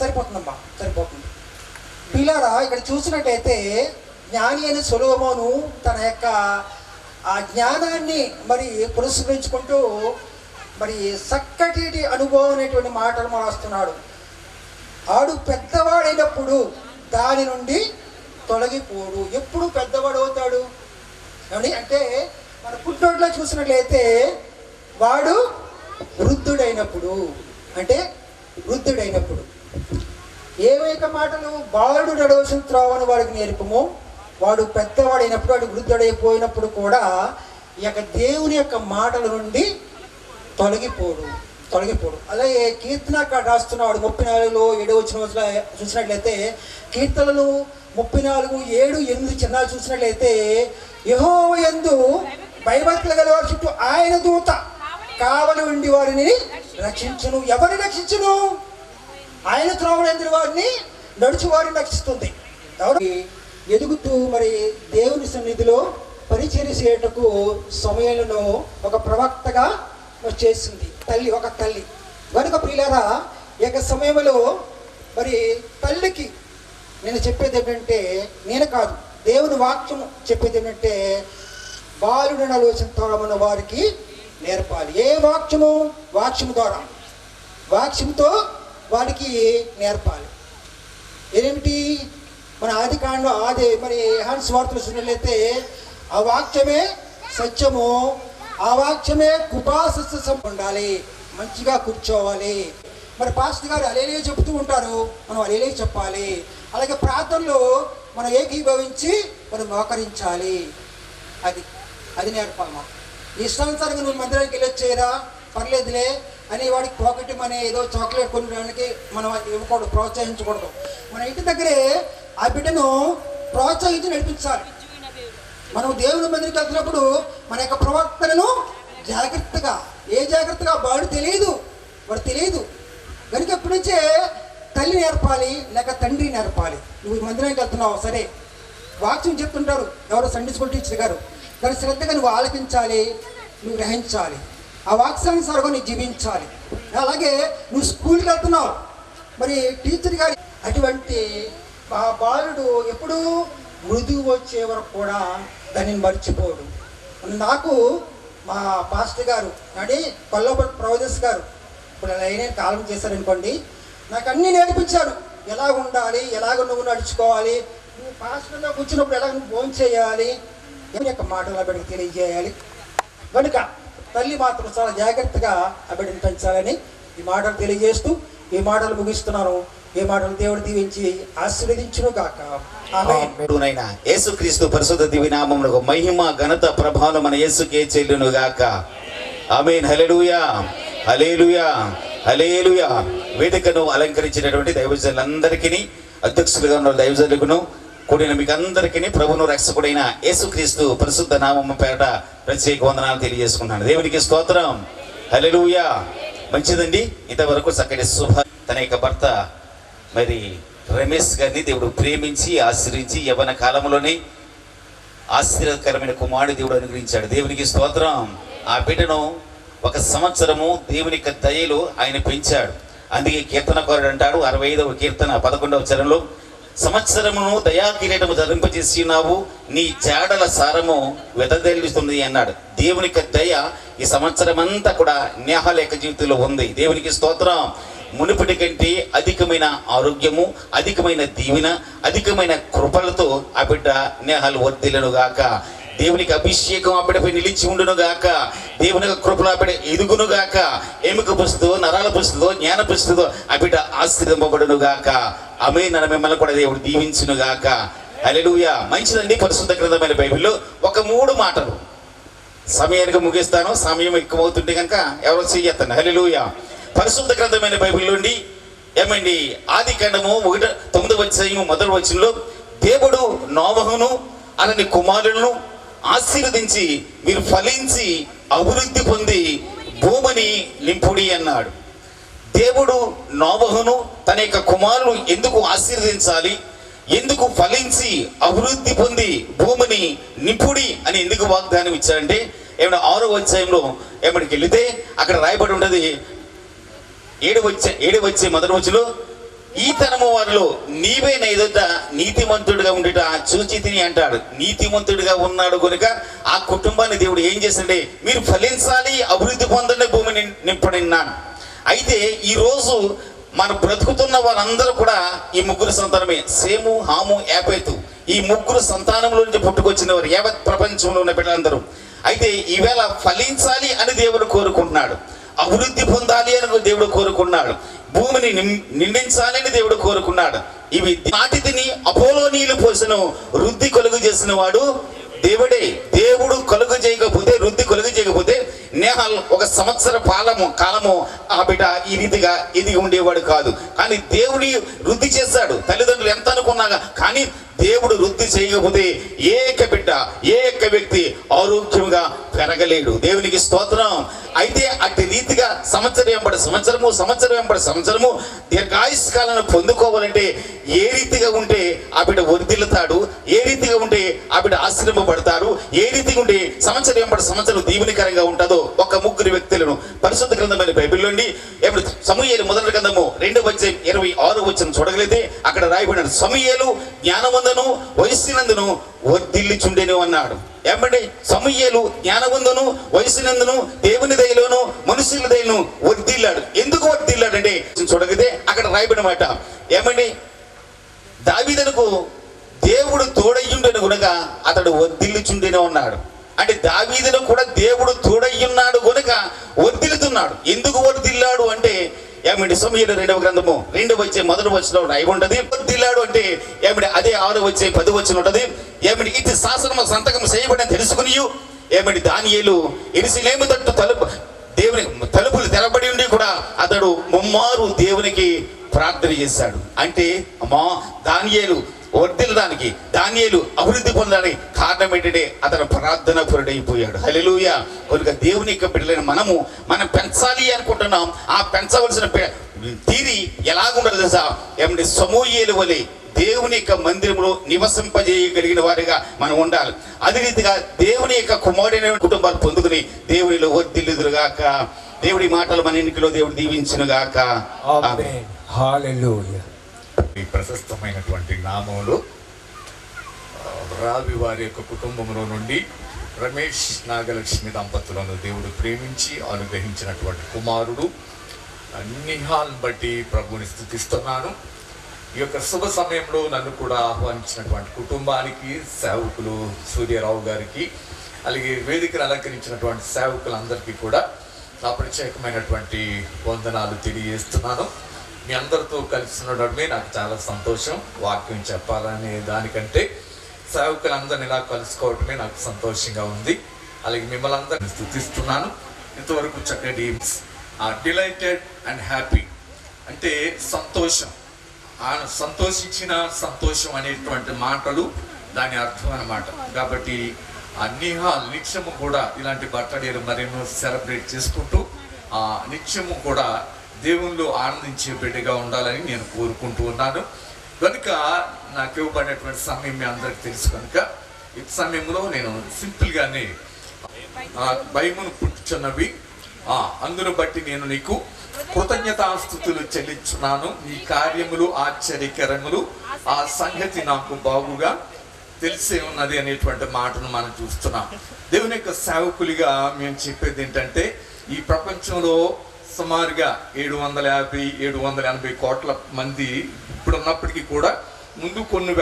G: సరిపోతుందమ్మా, సరిపోతుంది. ప్రియులారా, ఇక్కడ చూసినట్టయితే జ్ఞాని అనే సొలొమోను తన యొక్క ఆ జ్ఞానాన్ని మరి పురస్కరించుకుంటూ మరి చక్కటి అనుభవం అనేటువంటి మాటలు మారుస్తున్నాడు. ఆడు పెద్దవాడైనప్పుడు దాని నుండి తొలగిపోడు. ఎప్పుడు పెద్దవాడు అవుతాడు అంటే మన పుట్టోట్లో చూసినట్లయితే వాడు వృద్ధుడైనప్పుడు, అంటే వృద్ధుడైనప్పుడు ఏవైక మాటలు బాలుడు నడవలసిన త్రోవను వాడికి నేర్పము. వాడు పెద్దవాడైనప్పుడు, వాడు వృద్ధుడైపోయినప్పుడు కూడా ఈ యొక్క దేవుని యొక్క మాటల నుండి తొలగిపోడు. అలాగే కీర్తనకాడు రాస్తున్నాడు 34లో 7 చూసినట్లయితే కీర్తనలు 34, 7, 8 చిన్నాలు చూసినట్లయితే యెహోవా యందు భయభక్తులు గలవారి చుట్టూ ఆయన దూత కావలి ఉండి వారిని రక్షించును. ఎవరిని రక్షించును? ఆయన త్రోవలందరి వారిని నడుచు వారిని రక్షిస్తుంది. ఎవరు? ఎదుగుతూ మరి దేవుని సన్నిధిలో పరిచర్య చేయటకు సమయంలో ఒక ప్రవక్తగా చేసింది తల్లి, ఒక తల్లి. కనుక ప్రియులారా, ఈ యొక్క సమయంలో మరి తల్లికి నేను చెప్పేది ఏంటంటే, నేను కాదు దేవుని వాక్యం చెప్పేది ఏంటంటే, బాలుడిని ఆలోచించడం వారికి నేర్పాలి. ఏ వాక్యము? వాక్యము ద్వారా, వాక్యంతో వారికి నేర్పాలి. ఏమిటి? మన ఆది కాండం మరి యోహాను సువార్తలు చూసినట్లయితే ఆ వాక్యమే సత్యము, ఆ వాక్యమే కృపాసస్యం ఉండాలి, మంచిగా కూర్చోవాలి. మరి పాస్టర్ గారు అలేలే చెప్తూ ఉంటారు, మనం అలేలే చెప్పాలి. అలాగే ప్రార్థనలో మనం ఏకీభవించి మనం మోకరించాలి. అది నేర్పాలి. మనం ఇష్టానుసారంగా నువ్వు మందిరానికి వెళ్ళొచ్చేరా, పర్లేదులే అని వాడికి పాకెట్ మనీ ఏదో చాక్లెట్ కొనడానికి మనం ఇవ్వకూడదు, ప్రోత్సహించకూడదు. మన ఇంటి దగ్గరే ఆ బిడ్డను ప్రోత్సహించి నడిపించాలి. మనం దేవుని మందిరికి వెళ్తున్నప్పుడు మన యొక్క ప్రవర్తనను జాగ్రత్తగా, జాగ్రత్తగా వాడు తెలియదు కనుక ఎప్పటి నుంచే తల్లి నేర్పాలి, లేక తండ్రి నేర్పాలి. నువ్వు మందిరానికి వెళ్తున్నావు, సరే వాక్యం చెప్తుంటారు ఎవరో సండే స్కూల్ టీచర్ గారు, కానీ శ్రద్ధగా నువ్వు ఆలకించాలి, నువ్వు గ్రహించాలి, ఆ వాక్యానుసారంగా నువ్వు జీవించాలి. అలాగే నువ్వు స్కూల్కి వెళ్తున్నావు, మరి టీచర్ గారి అటువంటి ఆ బాలుడు ఎప్పుడూ మృదువు వచ్చే వరకు కూడా దానిని మర్చిపోడు. నాకు మా పాస్టర్ గారు అంటే కొల్లపల్లి ప్రవదేశ్ గారు ఇప్పుడు అయినా కాలం చేశారనుకోండి, నాకు అన్నీ నేర్పించారు. ఎలా ఉండాలి, ఎలాగ నువ్వు నడుచుకోవాలి, నువ్వు పాస్టర్లో కూర్చున్నప్పుడు ఎలాగ నువ్వు భోజనం చేయాలి, ఎవరి యొక్క మాటలు ఆ బిడ్డకు తెలియజేయాలి. కనుక తల్లి మాత్రం చాలా జాగ్రత్తగా ఆ బిడ్డను పెంచాలని ఈ మాటలు తెలియజేస్తూ ఈ మాటలు ముగిస్తున్నాను. ఈ మాటలు దేవుడు దీవించి ఆశీర్వదించును గాక.
A: ఆమేన్. యేసుక్రీస్తు పరిశుద్ధ దివ్య నామమునకు మహిమ ఘనత ప్రభావం మన యేసుకే చెల్లును గాక. ఆమేన్. హల్లెలూయా, హల్లెలూయా, హల్లెలూయా. వేదికను అలంకరించినటువంటి దైవజనులందరికీ, అధ్యక్షులుగా ఉన్న దైవజనులకును కూడిన మీకు అందరికీ ప్రభువును రక్షకుడైన యేసుక్రీస్తు పరిశుద్ధ నామము పేరట ప్రత్యేక వందనాలు తెలియజేసుకున్నాను. దేవునికి స్తోత్రం. హల్లెలూయా. మంచిదండి. ఇంతవరకు చక్కటి శుభ తన యొక్క భర్త మరి రమేష్ గారిని దేవుడు ప్రేమించి ఆశ్రయించి యవ్వన కాలంలోనే ఆశ్చర్యకరమైన కుమారుడు దేవుడు అనుగ్రహించాడు. దేవునికి స్తోత్రం. ఆ బిడ్డను 1 సంవత్సరము దేవుని యొక్క దయలో ఆయన పెంచాడు. అందుకే కీర్తనకారుడు అంటాడు 65వ కీర్తన 11వ చరణంలో, సంవత్సరమును దయా కిరీటము ధరింపజేసి ఉన్నావు, నీ జాడల సారము వెదజల్లుతుంది అన్నాడు. దేవుని యొక్క దయ ఈ సంవత్సరం అంతా కూడా నేహాల యొక్క జీవితంలో ఉంది. దేవునికి స్తోత్రం. మునుపటి కంటే అధికమైన ఆరోగ్యము, అధికమైన దీవెన, అధికమైన కృపలతో ఆ బిడ్డ నేహాలు వర్ధిల్లును గాక. దేవునికి అభిషేకం ఆ బిడ్డపై నిలిచి ఉండును గాక. దేవుని కృపలు ఆ బిడ్డ ఎదుగును గాక. ఎముక పుస్తుతో, నరాల పుస్తుతో, జ్ఞాన పుస్తుతో ఆ బిడ్డ ఆశీర్వదింపబడును గాక. ఆమేన్. మిమ్మల్ని కూడా దేవుడు దీవించును గాక. హల్లెలూయా. మంచిదండి. పరిశుద్ధ గ్రంథమైన బైబిల్లో ఒక 3 మాటలు సమయానికి ముగిస్తాను. సమయం ఎక్కువవుతుంటే కనుక ఎవరో చెయ్యొద్దండి. హల్లెలూయా. పరిశుద్ధ గ్రంథమైన బైబిల్ నుండి ఏమండి ఆది కాండము 9వ అధ్యాయము 1వ వచనంలో, దేవుడు నోవహును అతని కుమారులను ఆశీర్వదించి మీరు ఫలించి అభివృద్ధి పొంది భూమిని నింపుడి అన్నాడు. దేవుడు నోవహును తన యొక్క కుమారులు ఎందుకు ఆశీర్వదించాలి, ఎందుకు ఫలించి అభివృద్ధి పొంది భూమిని నింపుడి అని ఎందుకు వాగ్దానం ఇచ్చాడంటే, ఏమైనా 6వ అధ్యాయంలో ఏమడికి వెళితే అక్కడ రాయబడి ఉన్నది 7వ వచ్చే 1వ వచనంలో, ఈ తరము వారిలో నీవే నా ఎదుట నీతిమంతుడిగా ఉండుట చూచి తిని అంటాడు. నీతిమంతుడిగా ఉన్నాడు కనుక ఆ కుటుంబాన్ని దేవుడు ఏం చేసిండే, మీరు ఫలించాలి, అభివృద్ధి పొందండి, భూమిని నింపడిన్నాను. అయితే ఈరోజు మన బ్రతుకుతున్న వారందరూ కూడా ఈ 3 సంతానమే. సేము, హాము, యాపేతు. ఈ 3 సంతానంలో నుంచి పుట్టుకొచ్చిన వారు యావత్ ప్రపంచంలో ఉన్న బిడ్డలందరూ. అయితే ఈవేళ ఫలించాలి అని దేవుడు కోరుకుంటున్నాడు, అభివృద్ధి పొందాలి అని దేవుడు కోరుకున్నాడు, భూమిని నిండించాలి అని దేవుడు కోరుకున్నాడు. ఇవి నాటి తిని అపోలో నీళ్లు పోసను వృద్ధి కలుగు చేసిన వాడు దేవుడే. దేవుడు కలుగు చేయకపోతే, వృద్ధి కలుగు చేయకపోతే
H: నేహాల్ ఒక సంవత్సర కాలము ఆ బిడ్డ ఈ రీతిగా ఎదిగి ఉండేవాడు కాదు. కానీ దేవుడి వృద్ధి చేశాడు. తల్లిదండ్రులు ఎంత అనుకున్నాగా కానీ దేవుడు వృద్ధి చేయకపోతే ఏక బిడ్డ ఏక వ్యక్తి ఆరోగ్యంగా పెరగలేడు. దేవునికి స్తోత్రం. అయితే అట్టి రీతిగా సంవత్సరం వెంబడి సంవత్సరము దీర్ఘాయుష్కాలను పొందుకోవాలంటే ఏ రీతిగా ఉంటే ఆ బిడ్డ వర్ధిల్లుతాడు, ఏ రీతిగా ఉంటే ఆ బిడ్డ ఆశ్రమపడతారు, ఏ రీతిగా ఉంటే సంవత్సరం వెంబడి సంవత్సరం దీవెనకరంగా ఉంటుందో ఒక ముగ్గురు వ్యక్తులను పరిశుద్ధ గ్రంథమైన బైబిల్లోండి సమూయేలు మొదటి గ్రంథము 2:26 చూడగలిగితే అక్కడ రాయబడిన సమూయేలు జ్ఞానవంతును వయస్సునందును వర్ధిల్లుచుండెను అన్నాడు. ఏమండి సమూయేలు జ్ఞానవంతును వయస్సునందును దేవుని దయలోను మనుషుల దయను వర్ధిల్లాడు. ఎందుకు వర్ధిల్లాడంటే చూడగలిగితే అక్కడ రాయబడిన మాట ఏమండి దావీదునకు దేవుడు తోడయ్యుండెను గనుక అతడు వర్ధిల్లుచుండెను అన్నాడు. అంటే దావీదును కూడా దేవుడు తోడయ్యున్నాడు గనుక వర్ధిల్లుతున్నాడు. ఎందుకు వర్ధిల్లాడు అంటే ఏమిటి సమూయేలు 2వ గ్రంథము 2:1 రాయి ఉంటది. వర్ధిల్లాడు అంటే ఏమిటి అదే 6:10 ఉంటది. ఏమిటి ఇది శాసనము సంతకం చేయబడిన తెలుసుకుని ఏమిటి దానియేలు యెరూషలేము దేవుని తలుపులు తెరబడి ఉండి కూడా అతడు ముమ్మారు దేవునికి ప్రార్థన చేశాడు. అంటే అమ్మా దానియేలు వర్ధిల్లడానికి, దానియేలు అభివృద్ధి పొందడానికి కారణం ఏంటంటే అతను ప్రార్థన పరుడైపోయాడు. హల్లెలూయా. కనుక దేవుని యొక్క బిడ్డలైన మనం పెంచాలి అనుకుంటున్నాం. ఆ పెంచవలసిన తీరి ఎలాగుండదు తెలుసా? ఏమంటే సమూయేలు వలె దేవుని యొక్క మందిరంలో నివసింపజేయగలిగిన వారిగా మనం ఉండాలి. అదే రీతిగా దేవుని యొక్క కుమారుడైన కుటుంబాలు పొందుకుని దేవునిలో వర్ధిల్లుదురుగాక. దేవుడి మాటలు మన ఎన్నికలో దేవుడు దీవించునుగాక. ఆమేన్.
I: హల్లెలూయా. ఈ ప్రశస్తమైనటువంటి నామంలో రావి వారి యొక్క కుటుంబంలో నుండి రమేష్ నాగలక్ష్మి దంపతులను దేవుడు ప్రేమించి అనుగ్రహించినటువంటి కుమారుడు నిహాల్ని బట్టి ప్రభుని స్తుతిస్తున్నాను. ఈ యొక్క శుభ సమయంలో నన్ను కూడా ఆహ్వానించినటువంటి కుటుంబానికి, సేవకులు సూర్యరావు గారికి, అలాగే వేదికను అలంకరించినటువంటి సేవకులందరికీ కూడా నా ప్రత్యేకమైనటువంటి వందనాలు తెలియజేస్తున్నాను. మీ అందరితో కలిసి ఉండడమే నాకు చాలా సంతోషం. వాక్యం చెప్పాలనే దానికంటే సేవకులందరినీ ఇలా కలుసుకోవడమే నాకు సంతోషంగా ఉంది. అలాగే మిమ్మల్ని అందరినీ స్తుతిస్తున్నాను. ఇంతవరకు చక్కటి డిలైటెడ్ అండ్ హ్యాపీ అంటే సంతోషం, సంతోషించిన సంతోషం అనేటువంటి మాటలు దాని అర్థం అన్నమాట. కాబట్టి నిత్యము కూడా ఇలాంటి బర్త్డేలు మరెన్నో సెలబ్రేట్ చేసుకుంటూ నిత్యము కూడా దేవుళ్ళు ఆనందించే బిడ్డగా ఉండాలని నేను కోరుకుంటూ ఉన్నాను. కనుక నాకు ఇవ్వబడినటువంటి సమయం మీ అందరికి తెలుసు కనుక ఈ సమయంలో నేను సింపుల్గానే భయమును పుట్టుచున్నవి అందును బట్టి నేను నీకు కృతజ్ఞతాస్తుతులు చెల్లించున్నాను. నీ కార్యములు ఆశ్చర్యకరములు, ఆ సంగతి నాకు బాగుగా తెలిసే ఉన్నది అనేటువంటి మాటను మనం చూస్తున్నాం. దేవుని యొక్క సేవకులుగా మేము చెప్పేది ఏంటంటే ఈ ప్రపంచంలో సుమారుగా 750-780 కోట్ల మంది ఇప్పుడున్నప్పటికీ కూడా ముందు కొన్ని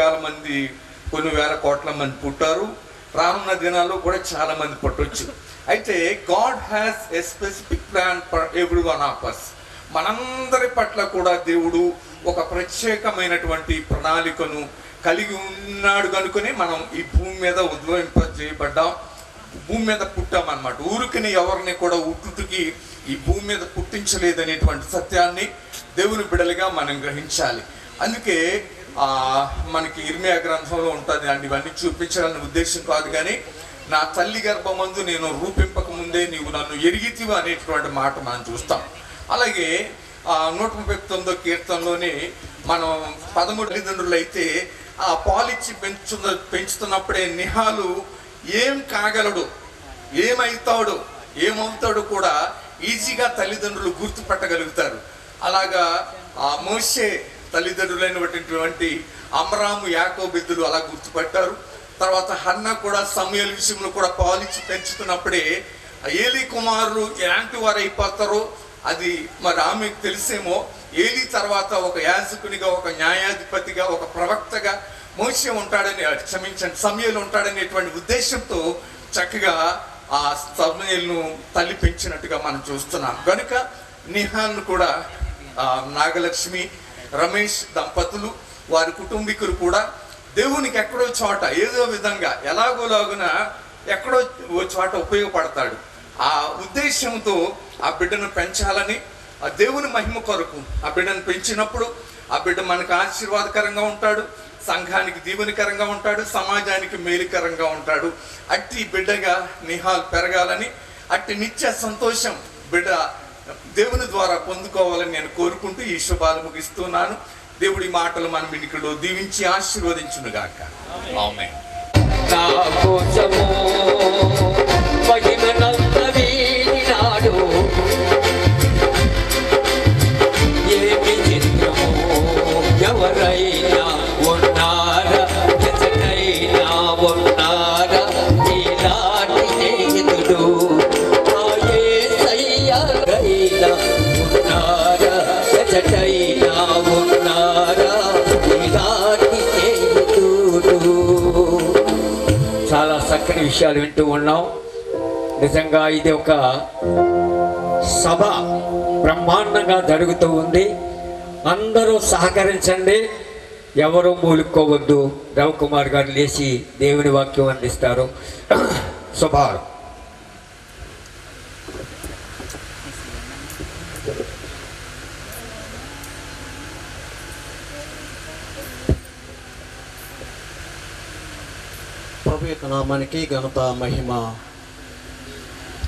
I: వేల కోట్ల మంది పుట్టారు. రానున్న దినాల్లో కూడా చాలా మంది పుట్టవచ్చు. అయితే God has a specific plan for every one of us. మనందరి పట్ల కూడా దేవుడు ఒక ప్రత్యేకమైనటువంటి ప్రణాళికను కలిగి ఉన్నాడు కనుకనే మనం ఈ భూమి మీద ఉద్భవింపజేయబడ్డాం, భూమి మీద పుట్టామన్నమాట. ఊరికని ఎవరిని కూడా ఉట్టుకి ఈ భూమి మీద పుట్టించలేదనేటువంటి సత్యాన్ని దేవుని బిడలుగా మనం గ్రహించాలి. అందుకే మనకి ఇర్మియా గ్రంథంలో ఉంటుంది అండి. ఇవన్నీ చూపించాలనే ఉద్దేశం కాదు, కానీ నా తల్లి గర్భమందు నేను రూపింపక ముందే నీవు నన్ను ఎరిగితివా అనేటువంటి మాట మనం చూస్తాం. అలాగే 139వ కీర్తనలోనే మనం 13 తల్లిదండ్రులు అయితే ఆ పాలిచ్చి పెంచుతున్నప్పుడే నిహాలు ఏం కాగలడు, ఏమవుతాడు కూడా ఈజీగా తల్లిదండ్రులు గుర్తుపట్టగలుగుతారు. అలాగా మోషే తల్లిదండ్రులైనటువంటి అమ్రాము, యాకోబిద్దులు అలా గుర్తుపట్టారు. తర్వాత హన్నా కూడా సమూయేలు విషయంలో కూడా పాలిచ్చి పెంచుతున్నప్పుడే ఏలీ కుమారులు ఎలాంటి వారు అయిపోతారో అది మరి ఆమెకు తెలిసేమో. ఏలీ తర్వాత ఒక యాజకునిగా, ఒక న్యాయాధిపతిగా, ఒక ప్రవక్తగా మోషే ఉంటాడని, సమూయేలు ఉంటాడనేటువంటి ఉద్దేశంతో చక్కగా ఆ సమూయేలును తల్లి పెంచినట్టుగా మనం చూస్తున్నాం. కనుక నిహాల్ను కూడా నాగలక్ష్మి, రమేష్ దంపతులు, వారి కుటుంబీకులు కూడా దేవునికి ఎక్కడో చోట ఏదో విధంగా ఎలాగోలాగున ఎక్కడో చోట ఉపయోగపడతాడు. ఆ ఉద్దేశంతో ఆ బిడ్డను పెంచాలని, ఆ దేవుని మహిమ కొరకు ఆ బిడ్డను పెంచినప్పుడు ఆ బిడ్డ మనకు ఆశీర్వాదకరంగా ఉంటాడు, సంఘానికి దీవెనకరంగా ఉంటాడు, సమాజానికి మేలుకరంగా ఉంటాడు. అట్టి బిడ్డగా నిహాల్ పెరగాలని, అట్టి నిత్య సంతోషం బిడ్డ దేవుని ద్వారా పొందుకోవాలని నేను కోరుకుంటూ ఈ శుభాలు ముగిస్తున్నాను. దేవుడి మాటలు మన వినికిడిలో దీవించి ఆశీర్వదించును గాక. ఆమేన్.
D: నా కోసము మహిమనందవీనాడు, ఏమి చిత్రము ఎవరైనా ఉన్నారా, ఎచటైనా ఉన్నారా నీలాంటి స్నేహితుడు, ఆ యేసయ్యా గైనా ఉన్నారా, ఎచటైనా ఉన్నారా నీలాంటి స్నేహితుడు. చాలా చక్కని విషయాలు వింటూ ఉన్నాం. నిజంగా ఇది ఒక సభ బ్రహ్మాండంగా జరుగుతూ ఉంది. అందరూ సహకరించండి, ఎవరు మూలుక్కోవద్దు. రవికుమార్ గారు లేచి దేవుని వాక్యం అందిస్తారు. శుభాలు.
J: ప్రభు యొక్క నామానికి ఘనత మహిమ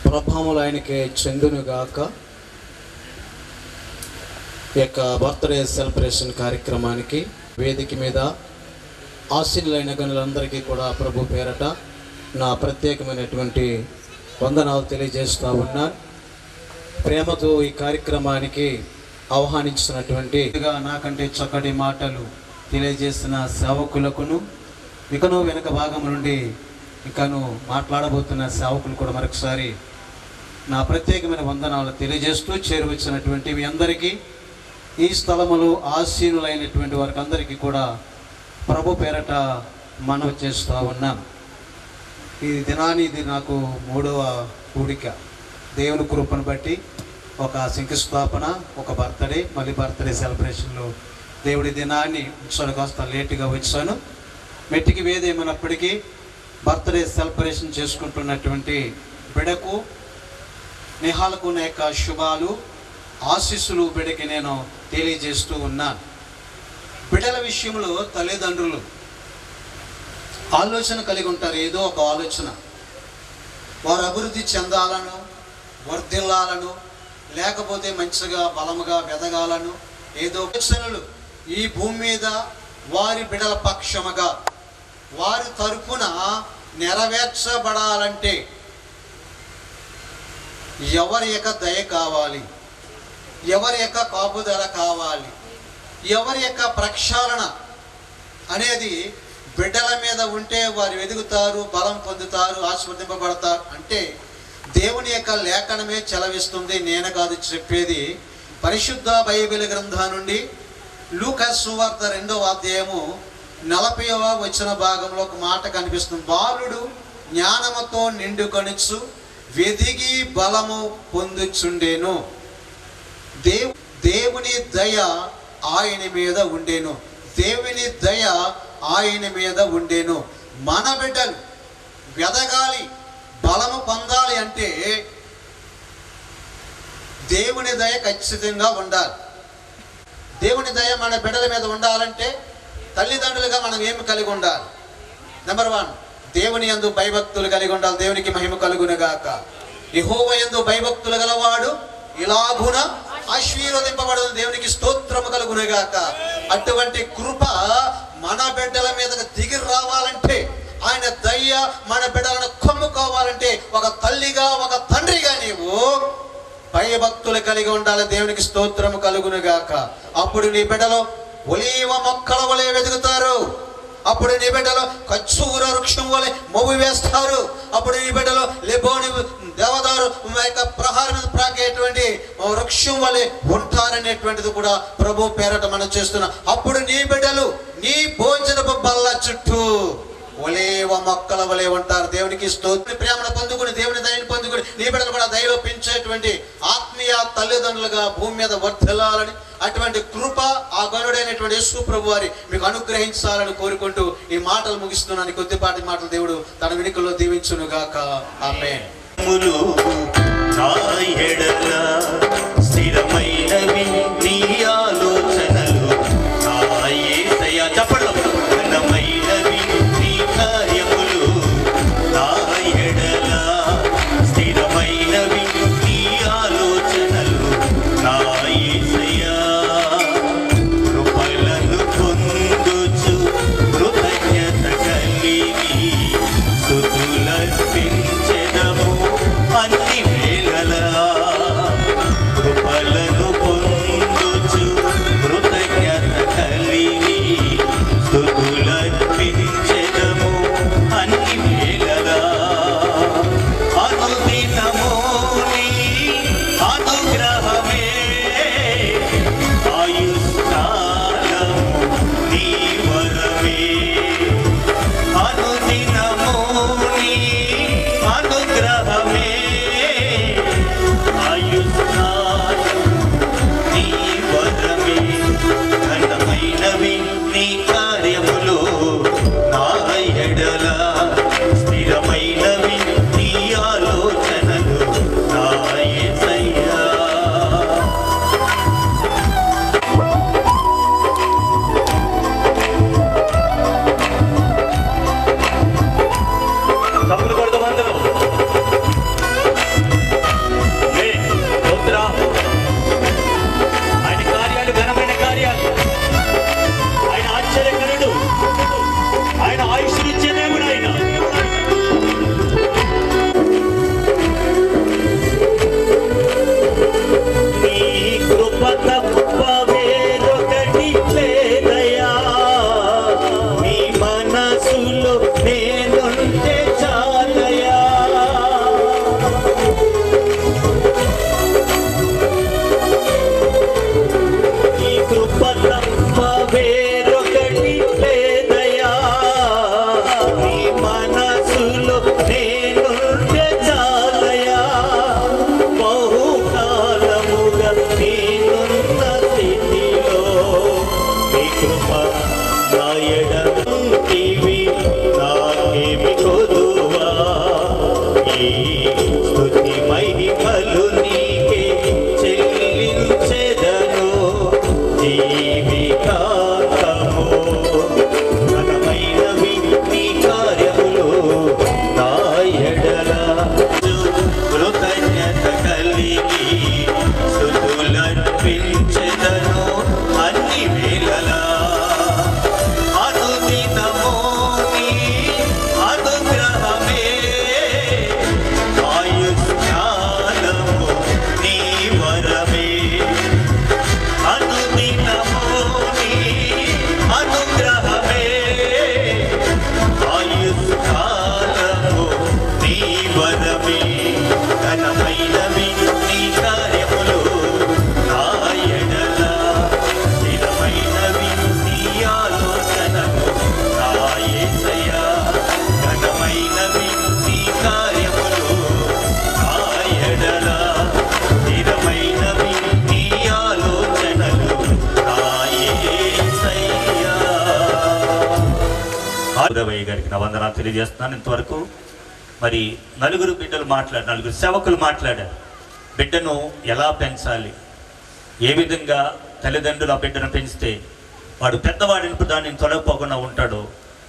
J: ప్రభావములు ఆయనకే చెందునుగాక. ఈ యొక్క బర్త్డే సెలబ్రేషన్ కార్యక్రమానికి వేదిక మీద ఆశీనులైన గనులందరికీ కూడా ప్రభు పేరట నా ప్రత్యేకమైనటువంటి వందనాలు తెలియజేస్తూ ఉన్నాను. ప్రేమతో ఈ కార్యక్రమానికి ఆహ్వానించినటువంటి నాకంటే చక్కటి మాటలు తెలియజేసిన సేవకులకును, ఇకను వెనుక భాగం నుండి ఇకను మాట్లాడబోతున్న సేవకులు కూడా మరొకసారి నా ప్రత్యేకమైన వందనాలు తెలియజేస్తూ చేరువచ్చినటువంటి మీ అందరికీ, ఈ స్థలములో ఆసీనులైనటువంటి వారికి అందరికీ కూడా ప్రభు పేరట మనవి చేస్తూ ఉన్నాం. ఈ దినాన్ని ఇది నాకు 3వ కూడిక. దేవుని కృపను బట్టి ఒక శంకుస్థాపన, ఒక బర్త్డే, మళ్ళీ బర్త్డే సెలబ్రేషన్లో దేవుడి దినాన్ని ఉంచడం కాస్త లేటుగా వచ్చాను. మెట్టికి వేదేమైనప్పటికీ బర్త్డే సెలబ్రేషన్ చేసుకుంటున్నటువంటి బిడకు, నిహాలకు నా యొక్క శుభాలు, ఆశీస్సులు బిడకి నేను తెలియజేస్తూ ఉన్నాను. బిడ్డల విషయంలో తల్లిదండ్రులు ఆలోచన కలిగి ఉంటారు, ఏదో ఒక ఆలోచన. వారు అభివృద్ధి చెందాలను, వర్ధిల్లాలను, లేకపోతే మంచిగా బలముగా వెదగాలను, ఏదో ఆలోచనలు ఈ భూమి మీద వారి బిడ్డల పక్షముగా వారి తరపున నెరవేర్చబడాలంటే ఎవరి యొక్క దయ కావాలి, ఎవరి యొక్క కాపుదల కావాలి, ఎవరి యొక్క ప్రక్షాళన అనేది బిడ్డల మీద ఉంటే వారు ఎదుగుతారు, బలం పొందుతారు, ఆశీర్వదింపబడతారు అంటే దేవుని యొక్క లేఖనమే చెలవిస్తుంది. నేను కాదు చెప్పేది. పరిశుద్ధ బైబిల్ గ్రంథం నుండి లూకా సువార్త 2వ అధ్యాయము 40వ వచన భాగంలో ఒక మాట కనిపిస్తుంది. బాలుడు జ్ఞానముతో నిండుకొనుచు వెదిగి బలము పొందుచుండెను, దేవుని దయ ఆయన మీద ఉండేను, దేవుని దయ ఆయన మీద ఉండేను. మన బిడ్డలు వెదగాలి, బలము పొందాలి అంటే దేవుని దయ ఖచ్చితంగా ఉండాలి. దేవుని దయ మన బిడ్డల మీద ఉండాలంటే తల్లిదండ్రులుగా మనం ఏమి కలిగి ఉండాలి? నెంబర్ 1, దేవుని యందు భయభక్తులు కలిగి ఉండాలి. దేవునికి మహిమ కలుగునుగాక. యెహోవా యందు భయభక్తులు గలవాడు ఇలాగున ఆశీర్వదింపబడదు. దేవునికి స్తోత్రము కలుగునుగాక. అటువంటి కృప మన బిడ్డల మీదకి దిగి రావాలంటే, ఆయన దయ మన బిడ్డలను కొమ్ముకోవాలంటే ఒక తల్లిగా, ఒక తండ్రిగా నీవు భయభక్తులు కలిగి ఉండాలి. దేవునికి స్తోత్రము కలుగునుగాక. అప్పుడు నీ బిడ్డలో ఒలీవ మొక్కల వలె వెతుకుతారు. అప్పుడు నీ బిడ్డలో ఖర్జూర వృక్షం వలె మొవ్వు వేస్తారు. అప్పుడు నీ బిడ్డలో లెబోని దేవదారు యొక్క ప్రహారం మీద ప్రాకేటువంటి వృక్షం వలె ఉంటారనేటువంటిది కూడా ప్రభు పేరట మనం చేస్తున్నాం. అప్పుడు నీ బిడ్డలు నీ భోజనపు బల్ల చుట్టూ ఒలేవ మొక్కల వలె ఉంటారు. దేవునికి స్తోత్రం. ప్రేమను పొందుకుని, దేవుని దయని పొందుకుని నీ బిడ్డలు కూడా దయలో పెంచేటువంటి ఆత్మీయ తల్లిదండ్రులుగా భూమి మీద వర్ధిల్లాలని, అటువంటి కృప ఆ గనుడైనటువంటి యేసు ప్రభు వారి మీకు అనుగ్రహించాలని కోరుకుంటూ ఈ మాటలు ముగిస్తున్నాను. కొద్దిపాటి మాటలు దేవుడు తన వెనుకలో దీవించునుగాక. ఆమేన్.
A: నా ఎడల స్థిరమైనవి నీ ఆలోచనలు నా యేసయ్యా. చెప్పండి. ఘనమైనవి నీ కార్యములు నా ఎడల స్థిరమైనవి నీ ఆలోచనలు నా యేసయ్యా. కృపలను పొందుచు కృతజ్ఞత కలిగి స్తుతులర్పించెదము అన్ని వేళలా. కృపలను పొందుచు కృతజ్ఞత కలిగి స్తుతులర్పించెదము అన్ని వేళలా. అనుదినము నీ అనుగ్రహమే ఆయుష్కాలము నీ వరమే. అనుదినము నీ అనుగ్రహమే ఆయుష్కాలము నీ వరమే. ఘనమైనవి నీ కార్యములు నా ఎడల స్థిరమైనవి నీ ఆలోచనలు నా యేసయ్యా. తప్పులు కొడతాం అందరూ. ఆయన కార్యాలు ఘనమైన కార్యాలు. ఆయన ఆశ్చర్యకరుడు. ఆయన ఆయుష్నిచ్చే దేవుడు. ఆయన నీ కృప తప్ప వేరొకటి లేదయ్యా. నీ మనసులో నేనుంటే చాలయ్యా. నీ కృప తప్ప వేరొకటి లేదయ్యా. నీ మనసులో నేనుంటే చాలయ్యా. బహుకాలముగా నేనున్న స్థితిలో నీ కృప నా ఎడలంటివి నాకేమి కొదువా. ఈ స్తుతి మహిమలు నీకే చెల్లించెదను జీవితాంతము. ఘనమైనవి నీ కార్యములు నా ఎడల కృతజ్ఞత కలిగి స్తుతులర్పించెదను అన్ని వేళలా. అనుదినము నీ అనుగ్రహమే ఆయుష్కాలము నీ వరమే. అనుదినము నీ అనుగ్రహమే ఆయుష్కాలము నీ వరమే. ఘనమైనవి నీ కార్యములు నా ఎడల స్థిరమైనవి నీ ఆలోచనలు నా యేసయ్యా. ఘనమైనవి నీ కార్యములు నా ఎడల స్థిరమైనవి నీ ఆలోచనలు నా యేసయ్యా. ఆదిరవయ్య గారికి నా వందనాలు తెలియజేస్తున్నాను. ఇంతవరకు మరి నలుగురు సేవకులు మాట్లాడారు. బిడ్డను ఎలా పెంచాలి, ఏ విధంగా తల్లిదండ్రులు ఆ బిడ్డను పెంచితే వాడు పెద్దవాడినప్పుడు దాన్ని తొలగిపోకుండా ఉంటాడో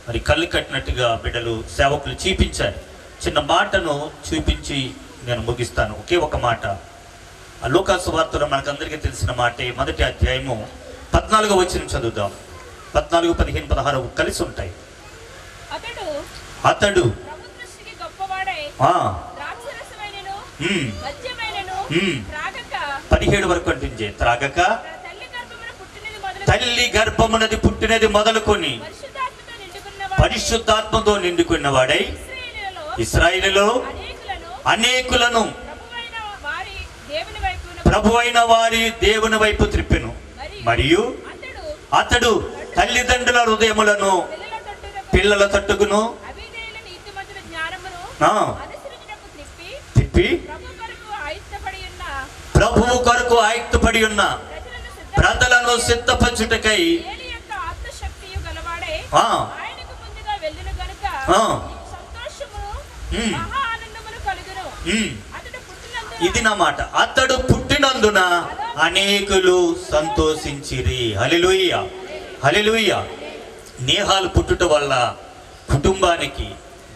A: మరి కళ్ళు కట్టినట్టుగా బిడ్డలు సేవకులు చూపించారు. చిన్న మాటను చూపించి నేను ముగిస్తాను. ఒకే ఒక మాట. ఆ లూకా సువార్తలో మనకందరికీ తెలిసిన మాటే. మొదటి అధ్యాయము 14వ వచనం చదువుదాం. 14, 15, 16 కలిసి ఉంటాయి. అతడు 17 వరకు అంటించే త్రాగక తల్లి గర్భమునది పుట్టినది మొదలుకొని పరిశుద్ధాత్మతో నిండుకున్న వాడై ఇశ్రాయేలులో అనేకులను ప్రభువైన వారి దేవుని వైపు త్రిప్పెను. మరియు అతడు తల్లిదండ్రుల హృదయములను పిల్లల తట్టుకును తిప్పి ప్రభువు కొరకు ఆయుక్తపడి ఉన్న ప్రజలను సిద్ధపరచుటకై ఇది నా మాట, అతడు పుట్టినందున అనేకులు సంతోషించిరి. హల్లెలూయా, హల్లెలూయా. నేహాలు పుట్టుట వల్ల కుటుంబానికి,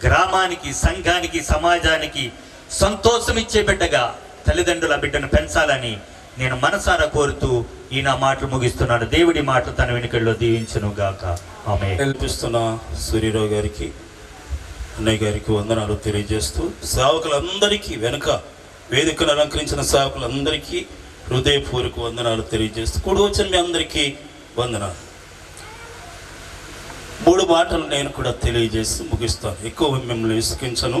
A: గ్రామానికి, సంఘానికి, సమాజానికి సంతోషం ఇచ్చే బిడ్డగా తల్లిదండ్రుల బిడ్డను పెంచాలని నేను మనసారా కోరుతూ ఈ నా మాటలు ముగిస్తున్నాను. దేవుడి మాటలు తన వెనుకల్లో దీవించును గాక. ఆమె
K: కల్పిస్తున్న సూర్యరావు గారికి, అన్నయ్య గారికి వందనాలు తెలియజేస్తూ, సేవకులందరికీ, వెనుక వేదికను అలంకరించిన సేవకులందరికీ హృదయపూర్వక వందనాలు తెలియజేస్తూ, కూడి వచ్చిన మీ అందరికీ వందనాలు. 3 మాటలు నేను కూడా తెలియజేసి ముగిస్తాను, ఎక్కువ మిమ్మల్ని విసిగించను.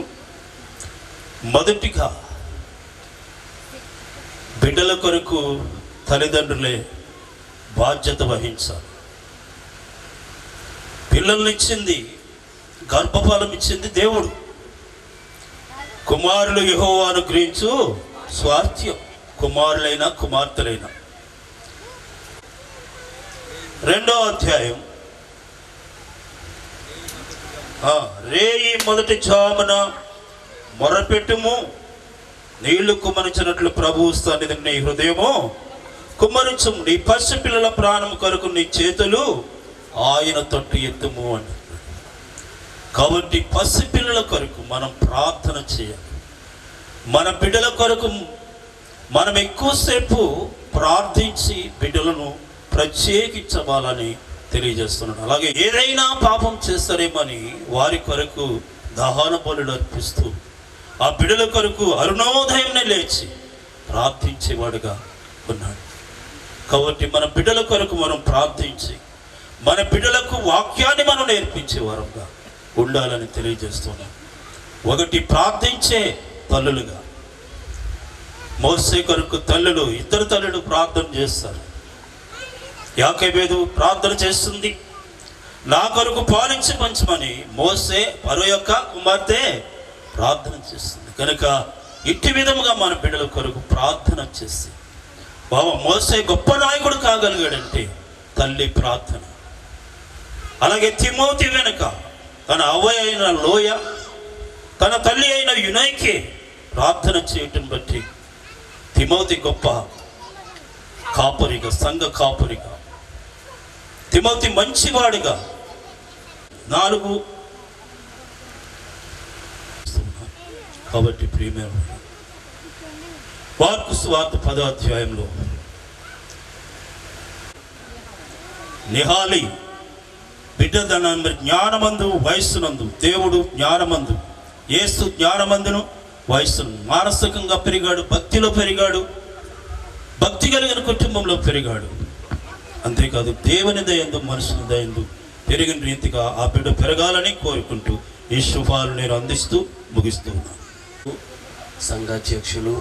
K: మొదటిగా, బిడ్డల కొరకు తల్లిదండ్రులే బాధ్యత వహించాలి. పిల్లల్నిచ్చింది, గర్భఫలం ఇచ్చింది దేవుడు. కుమారులు యెహోవా అనుగ్రహించు స్వాస్థ్యం, కుమారులైనా కుమార్తెలైనా. 2వ అధ్యాయం, రేయి మొదటి జామున మొరపెట్టుము, నీళ్లు కుమ్మరించినట్లు ప్రభువు సన్నిధిని నీ హృదయము కుమ్మరించుము, నీ పసి పిల్లల ప్రాణం కొరకు నీ చేతులు ఆయన తట్టు ఎత్తుము అని. కాబట్టి పసి పిల్లల కొరకు మనం ప్రార్థన చేయాలి. మన బిడ్డల కొరకు మనం ఎక్కువసేపు ప్రార్థించి బిడ్డలను ప్రత్యేకించవాలని తెలియజేస్తున్నాడు. అలాగే ఏదైనా పాపం చేస్తారేమని వారి కొరకు దహన బలులు అర్పిస్తూ ఆ బిడ్డల కొరకు అరుణోదయంనే లేచి ప్రార్థించేవాడుగా ఉన్నాడు. కాబట్టి మన బిడ్డల కొరకు మనం ప్రార్థించి మన బిడ్డలకు వాక్యాన్ని మనం నేర్పించేవారంగా ఉండాలని తెలియజేస్తున్నాం. 1, ప్రార్థించే తల్లులుగా. మోసే కొరకు తల్లులు, 2 తల్లులు ప్రార్థన చేస్తారు. యాకోబు ప్రార్థన చేస్తుంది, నా కొరకు పాలించి పంచమని. మోసే ఫరో యొక్క కుమార్తె ప్రార్థన చేస్తుంది. కనుక ఇట్టి విధముగా మన బిడ్డల కొరకు ప్రార్థన చేసి, బాబా మోసే గొప్ప నాయకుడు కాగలిగాడంటే తల్లి ప్రార్థన. అలాగే తిమోతి వెనుక తన అవ్వ అయిన లోయ, తన తల్లి అయిన యునైకే ప్రార్థన చేయటం బట్టి తిమోతి గొప్ప కాపరిగా, సంఘ కాపరిగా, తిమోతి మంచివాడిగా. 4, కాబట్టి ప్రియమైన మార్కు సువార్త 10వ అధ్యాయంలో నిహాలి బిడ్డదన జ్ఞానమందు వయస్సునందు, దేవుడు జ్ఞానమందు, యేసు జ్ఞానమందును వయస్సును, మానసికంగా పెరిగాడు, భక్తిలో పెరిగాడు, భక్తి కలిగిన కుటుంబంలో పెరిగాడు. అంతేకాదు దేవుని దయందు, మనుషుని దయందు పెరిగిన రీతిగా ఆ బిడ్డ పెరగాలని కోరుకుంటూ ఈ శుభాలు నేను అందిస్తూ ముగిస్తూ ఉన్నాను.
L: సంఘాధ్యక్షులు,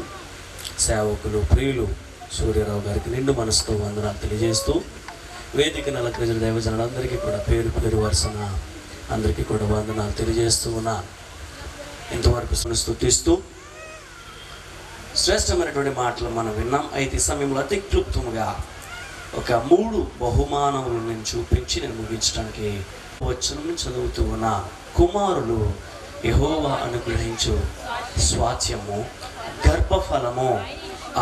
L: సేవకులు, ప్రియులు సూర్యరావు గారికి నిండు మనసుతో వందనాలు తెలియజేస్తూ, వేదికను అలంకరించిన దైవజనులందరికీ కూడా పేరు పేరు వరుసన అందరికీ కూడా వందనాలు తెలియజేస్తూ ఉన్నాను. ఇంతవరకు స్తుతిస్తూ శ్రేష్టమైనటువంటి మాటలు మనం విన్నాం. అయితే ఈ సమయంలో అతి క్లుప్తంగా ఒక 3 బహుమానములు నేను చూపించి నేను ముగించడానికి వచనం చదువుతూ ఉన్నా. కుమారులు యెహోవా అనుగ్రహించు స్వాస్థ్యము, గర్భఫలము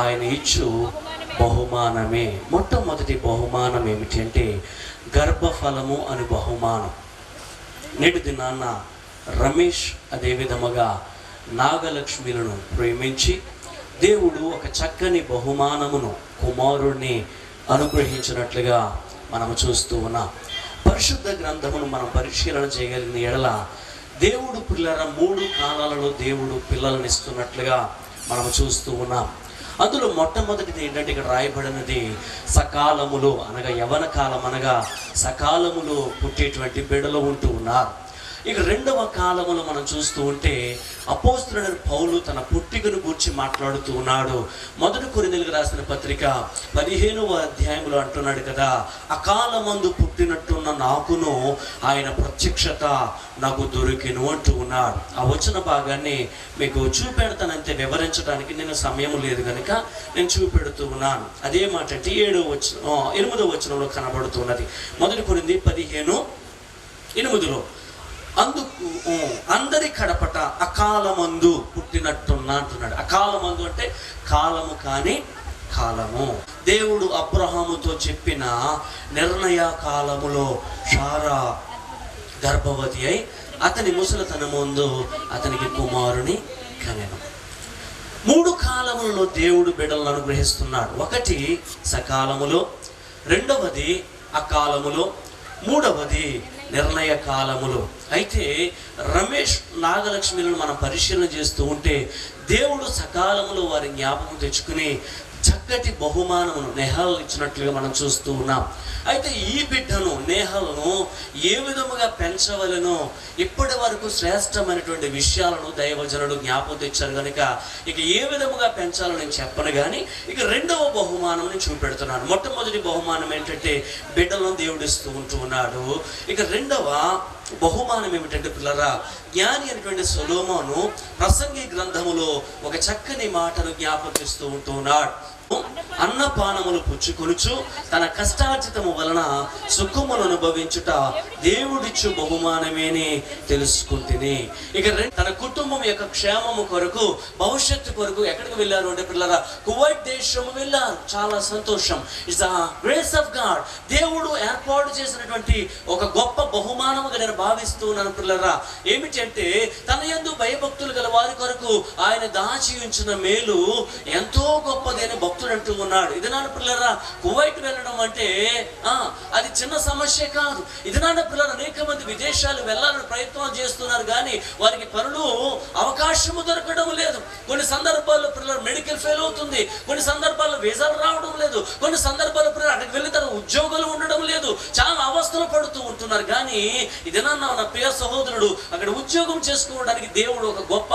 L: ఆయన ఇచ్చు బహుమానమే. మొట్టమొదటి బహుమానం ఏమిటి అంటే గర్భఫలము అని బహుమానం. నేటి దినాన్న రమేష్ అదేవిధముగా నాగలక్ష్మిలను ప్రేమించి దేవుడు ఒక చక్కని బహుమానమును, కుమారుణ్ణి అనుగ్రహించినట్లుగా మనము చూస్తూ ఉన్నాం. పరిశుద్ధ గ్రంథమును మనం పరిశీలన చేయగలిగిన ఎడల దేవుడు పిల్లల 3 కాలాలలో దేవుడు పిల్లలను ఇస్తున్నట్లుగా మనము చూస్తూ ఉన్నాం. అందులో మొట్టమొదటిది ఏంటంటే ఇక్కడ రాయబడినది సకాలములో, అనగా యవన కాలం, అనగా సకాలములో పుట్టేటువంటి బిడ్డలు ఉంటూ ఉన్నారు. ఇక 2వ కాలములో మనం చూస్తూ ఉంటే అపోస్తలుడైన పౌలు తన పుట్టికను గూర్చి మాట్లాడుతూ ఉన్నాడు. 1 కొరింథీయులకు రాసిన పత్రిక 15వ అధ్యాయంలో అంటున్నాడు కదా, అకాలమందు పుట్టినట్టున్న నాకును ఆయన ప్రత్యక్షత నాకు దొరికిను అంటూ ఉన్నాడు. ఆ వచన భాగాన్ని మీకు చూపెడతానంతే, వివరించడానికి నేను సమయం లేదు కనుక నేను చూపెడుతూ ఉన్నాను. అదే మాట అంటే 8వ వచనంలో కనబడుతున్నది. 1 కొరింథీ 15:8 అందుకు అందరి కడపట అకాలమందు పుట్టినట్టున్నా అంటున్నాడు. అకాలమందు అంటే కాలము కాని కాలము. దేవుడు అబ్రహాముతో చెప్పిన నిర్ణయ కాలములో శారా గర్భవతి అయి అతని ముసలితనముందు అతనికి కుమారుని కనెను. 3 కాలములలో దేవుడు బిడ్డలను అనుగ్రహిస్తున్నాడు. ఒకటి సకాలములో, రెండవది అకాలములో, మూడవది నిర్ణయ కాలములో. అయితే రమేష్ నాగలక్ష్మిలను మనం పరిశీలన చేస్తూ ఉంటే దేవుడు సకాలములో వారి జ్ఞాపకం తెచ్చుకుని చక్కటి బహుమానమును నేహల్ ఇచ్చినట్లుగా మనం చూస్తూ ఉన్నాం. అయితే ఈ బిడ్డను నేహలను ఏ విధముగా పెంచవలనో ఇప్పటి వరకు శ్రేష్టమైనటువంటి విషయాలను దైవజనుడు జ్ఞాపకం తెచ్చారు కనుక ఇక ఏ విధముగా పెంచాలో నేను చెప్పను. కానీ ఇక రెండవ బహుమానం నేను చూపెడుతున్నాను. మొట్టమొదటి బహుమానం ఏంటంటే బిడ్డలను దేవుడిస్తూ ఉంటూ. ఇక రెండవ బహుమానం ఏమిటంటే పిల్లరా, జ్ఞాని అయినటువంటి సొలొమోను ప్రసంగి గ్రంథములో ఒక చక్కని మాటను జ్ఞాపకిస్తూ ఉంటున్నాడు. అన్నపానములు పుచ్చుకొనుచు తన కష్టార్జితము వలన సుఖమును అనుభవించుట దేవుడిచ్చు బహుమానమేని తెలుసుకుంటుని. ఇక తన కుటుంబం యొక్క క్షేమము కొరకు, భవిష్యత్తు కొరకు ఎక్కడికి వెళ్ళారు అంటే పిల్లరా, కువైట్ దేశము వెళ్ళారు. చాలా సంతోషం. It's the grace of God. దేవుడు ఏర్పాటు చేసినటువంటి ఒక గొప్ప బహుమానముగా నేను భావిస్తూ ఉన్నాను పిల్లరా. ఏమిటంటే తన యందు భయభక్తులు గల వారి కొరకు ఆయన దాచి ఉంచిన మేలు ఎంతో గొప్పది అని భక్తుడు అంటూ ఉన్నాడు. ఇది నాన్న పిల్లరా, కువైట్ వెళ్ళడం అంటే అది చిన్న సమస్య కాదు. ఇది నాన్న పిల్లలు అనేక మంది విదేశాలు వెళ్ళాలని ప్రయత్నం చేస్తున్నారు, కానీ వారికి పనులు అవకాశము దొరకడం లేదు. కొన్ని సందర్భాల్లో పిల్లలు మెడికల్ ఫెయిల్ అవుతుంది, కొన్ని సందర్భాల్లో వీసాలు రావడం లేదు, కొన్ని సందర్భాల్లో పిల్లలు అక్కడికి వెళ్ళిన తర్వాత ఉద్యోగాలు ఉండడం లేదు. చాలా అవస్థలు పడుతూ ఉంటున్నారు. కానీ ఇది నాన్న నా ప్రియ సహోదరుడు అక్కడ ఉద్యోగం చేసుకోవడానికి దేవుడు ఒక గొప్ప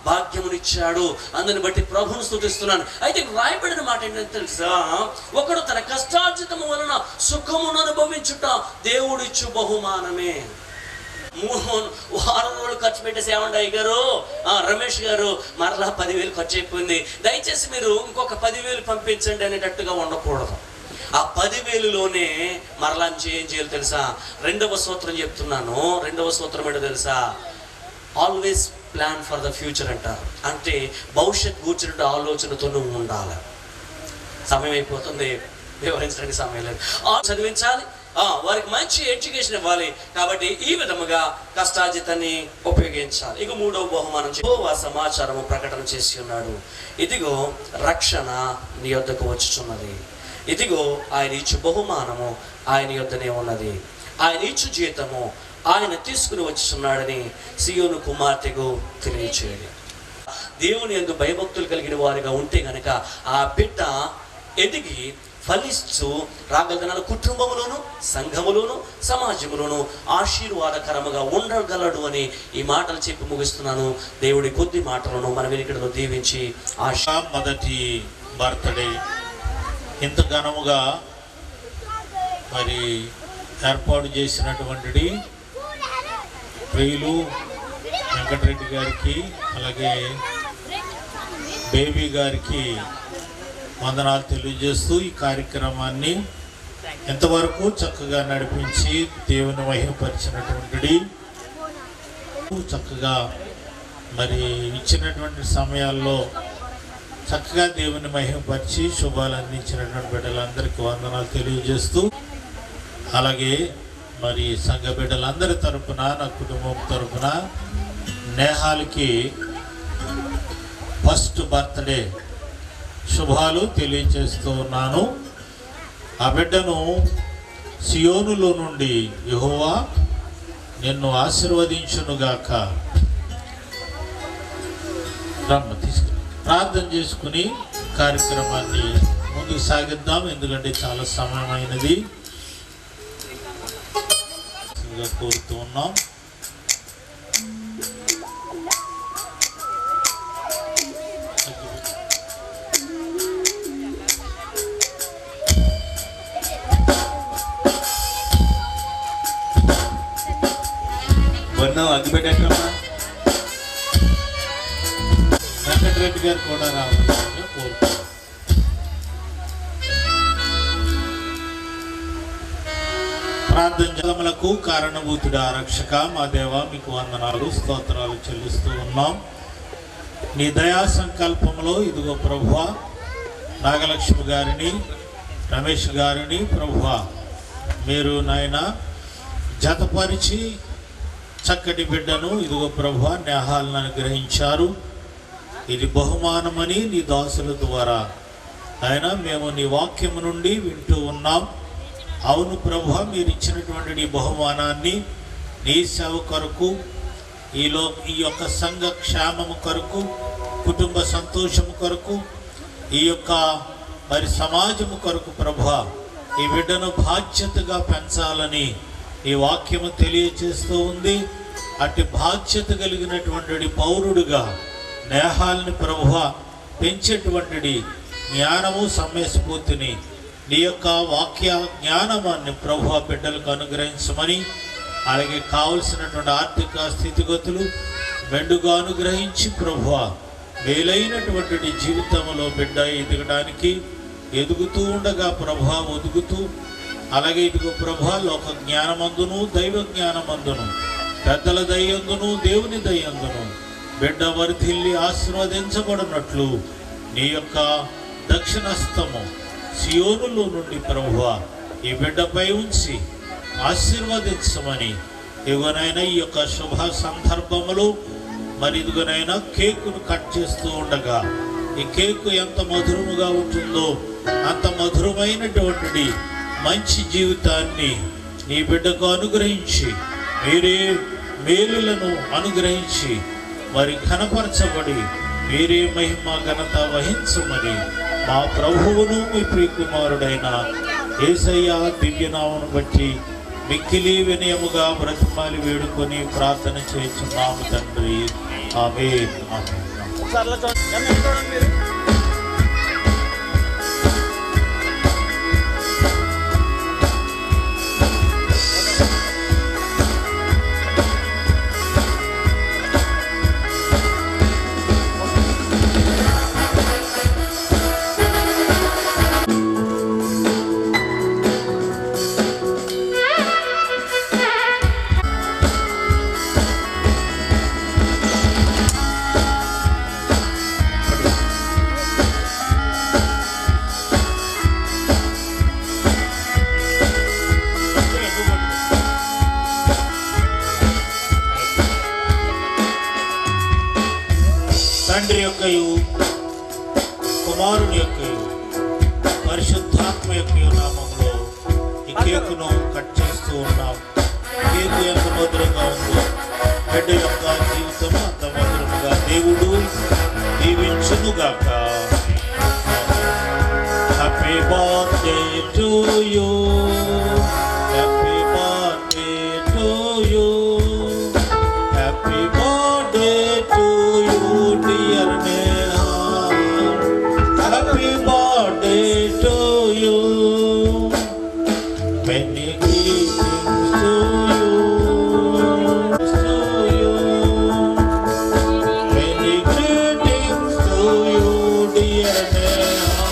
L: భాగ్యమునిచ్చాడు. అందుని బట్టి ప్రభువును స్తుతిస్తున్నాను. అయితే రాయబడిన మాట ఏంటంటే తెలుసా, ఒకడు తన కష్టార్జితము వలన సుఖమును అనుభవించుట దేవుడిచ్చు బహుమానమే. 3 వారం రోజులు ఖర్చు పెట్టేసి ఏమంటాయి గారు, రమేష్ గారు మరలా 10,000 ఖర్చు అయిపోయింది, దయచేసి మీరు ఇంకొక 10,000 పంపించండి అనేటట్టుగా ఉండకూడదు. ఆ 10,000లోనే మరలా ఏం చేయాలి తెలుసా? 2వ సూత్రం చెప్తున్నాను. 2వ సూత్రం ఏంటో తెలుసా? Always plan for the future అంటారు. అంటే భవిష్యత్ కూర్చున్నట్టు ఆలోచనతో నువ్వు ఉండాలి. సమయం అయిపోతుంది, వివరించడానికి సమయం లేదు. చదివించాలి, వారికి మంచి ఎడ్యుకేషన్ ఇవ్వాలి. కాబట్టి ఈ విధముగా కష్టార్జితాన్ని ఉపయోగించాలి. ఇక 3వ బహుమానం యెహోవా సమాచారము ప్రకటన చేసి ఉన్నాడు. ఇదిగో రక్షణ నీ యొద్దకు వచ్చుచున్నది, ఇదిగో ఆయన ఇచ్చు బహుమానము ఆయన యొద్దనే ఉన్నది, ఆయన ఇచ్చు జీతము ఆయన తీసుకుని వచ్చుచున్నాడని సియోను కుమార్తెకు తెలియచేయండి. దేవుని యందు భయభక్తులు కలిగిన వారిగా ఉంటే గనక ఆ బిడ్డ ఎదిగి ఫలిస్తూ రాగలగల కుటుంబములోను, సంఘములోను, సమాజములోను ఆశీర్వాదకరముగా ఉండగలడు అని ఈ మాటలు చెప్పి ముగిస్తున్నాను. దేవుడి కొద్ది మాటలను మన వెనుకలో దీవించి
K: మొదటి బర్త్డే ఇంత ఘనముగా మరి ఏర్పాటు చేసినటువంటి ప్రియులు వెంకటరెడ్డి గారికి అలాగే బేబీ గారికి వందనాలు తెలియజేస్తూ ఈ కార్యక్రమాన్ని ఎంతవరకు చక్కగా నడిపించి దేవుని మహిమపరిచినటువంటి చక్కగా మరి ఇచ్చినటువంటి సమయాల్లో చక్కగా దేవుని మహిమపరిచి శుభాలు అందించినటువంటి బిడ్డలందరికీ వందనాలు తెలియజేస్తూ, అలాగే మరి సంఘ బిడ్డలందరి తరపున నా కుటుంబం తరపున నేహాలకి ఫస్ట్ బర్త్డే శుభాలు తెలియజేస్తూ ఉన్నాను. ఆ బిడ్డను సియోనులో నుండి యెహోవా నిన్ను ఆశీర్వదించునుగాక. ప్రార్థన చేసుకుని కార్యక్రమాన్ని ముందుకు సాగిద్దాం, ఎందుకంటే చాలా సమయమైనది కోరుతూ ఉన్నాం.
A: అగ్గి పెట్టేటమ్మా వెంకటరెడ్డి గారు కూడా రావాలని కోరుతున్నాం.
M: ప్రార్థన జలములకు కారణభూతుడా రక్షక మా దేవ మీకు వందనాలు స్తోత్రాలు చెల్లిస్తూ ఉన్నాం. నీ దయా సంకల్పంలో ఇదిగో ప్రభువా నాగలక్ష్మి గారిని రమేష్ గారిని ప్రభువా మీరు నాయన జతపరిచి చక్కటి బిడ్డను ఇదిగో ప్రభువా నేహాలను అనుగ్రహించారు. ఇది బహుమానమని నీ దాసుల ద్వారా ఆయన మేము నీ వాక్యము నుండి వింటూ ఉన్నాం. అవును ప్రభువా మీరు ఇచ్చినటువంటి నీ బహుమానాన్ని నీ సేవ కొరకు ఈ యొక్క సంఘ క్షేమము కొరకు కుటుంబ సంతోషము కొరకు ఈ యొక్క మరి సమాజము కొరకు ప్రభువా ఈ బిడ్డను బాధ్యతగా పెంచాలని ఈ వాక్యము తెలియజేస్తూ ఉంది. అట్టి బాధ్యత కలిగినటువంటి పౌరుడుగా నేహాల్ని ప్రభువా పెంచేటువంటి జ్ఞానము సమయస్ఫూర్తిని నీ యొక్క వాక్య జ్ఞానమాన్ని ప్రభువా బిడ్డలకు అనుగ్రహించమని, అలాగే కావలసినటువంటి ఆర్థిక స్థితిగతులు మెండుగా అనుగ్రహించి ప్రభువా మేలైనటువంటి జీవితంలో బిడ్డ ఎదగడానికి ఎదుగుతూ ఉండగా ప్రభువా ఒదుగుతూ అలాగే ఇదిగో ప్రభువా లోక జ్ఞానమందును దైవ జ్ఞానమందును పెద్దల దయందును దేవుని దయందును బిడ్డ వర్ధిల్లి ఆశీర్వదించబడినట్లు నీ యొక్క దక్షిణస్తము సియోనులో నుండి ప్రభువా ఈ బిడ్డపై ఉంచి ఆశీర్వదించమని ఇదిగోనైనా ఈ యొక్క శుభ సందర్భములో మరి ఇదిగోనైనా కేకును కట్ చేస్తూ ఉండగా ఈ కేకు ఎంత మధురముగా ఉంటుందో అంత మధురమైనటువంటి మంచి జీవితాన్ని నీ బిడ్డకు అనుగ్రహించి మీరే మేలులను అనుగ్రహించి మరి ఘనపరచబడి మీరే మహిమ ఘనత వహించమని మా ప్రభువును మీ ప్రియకుమారుడైన యేసయ్య దివ్యనామను బట్టి మిక్కిలి వినయముగా బ్రతిమాలి వేడుకొని ప్రార్థన చేస్తున్నాము తండ్రి. ఆమేన్. తండ్రి యొక్కయు కుమారుని యొక్కయు పరిశుద్ధాత్మ యొక్క నామంలో ఈ కేకును కట్ చేస్తూ ఉన్నాం. కేకు ఎంత మధురంగా ఉందో బిడ్డ యొక్క జీవితం అంత మధురముగా దేవుడు దీవించునుగాక. Happy birthday to you, happy birthday to you, happy birthday to you dear Neha, happy birthday to you, many greetings to you, many greetings to you dear Neha.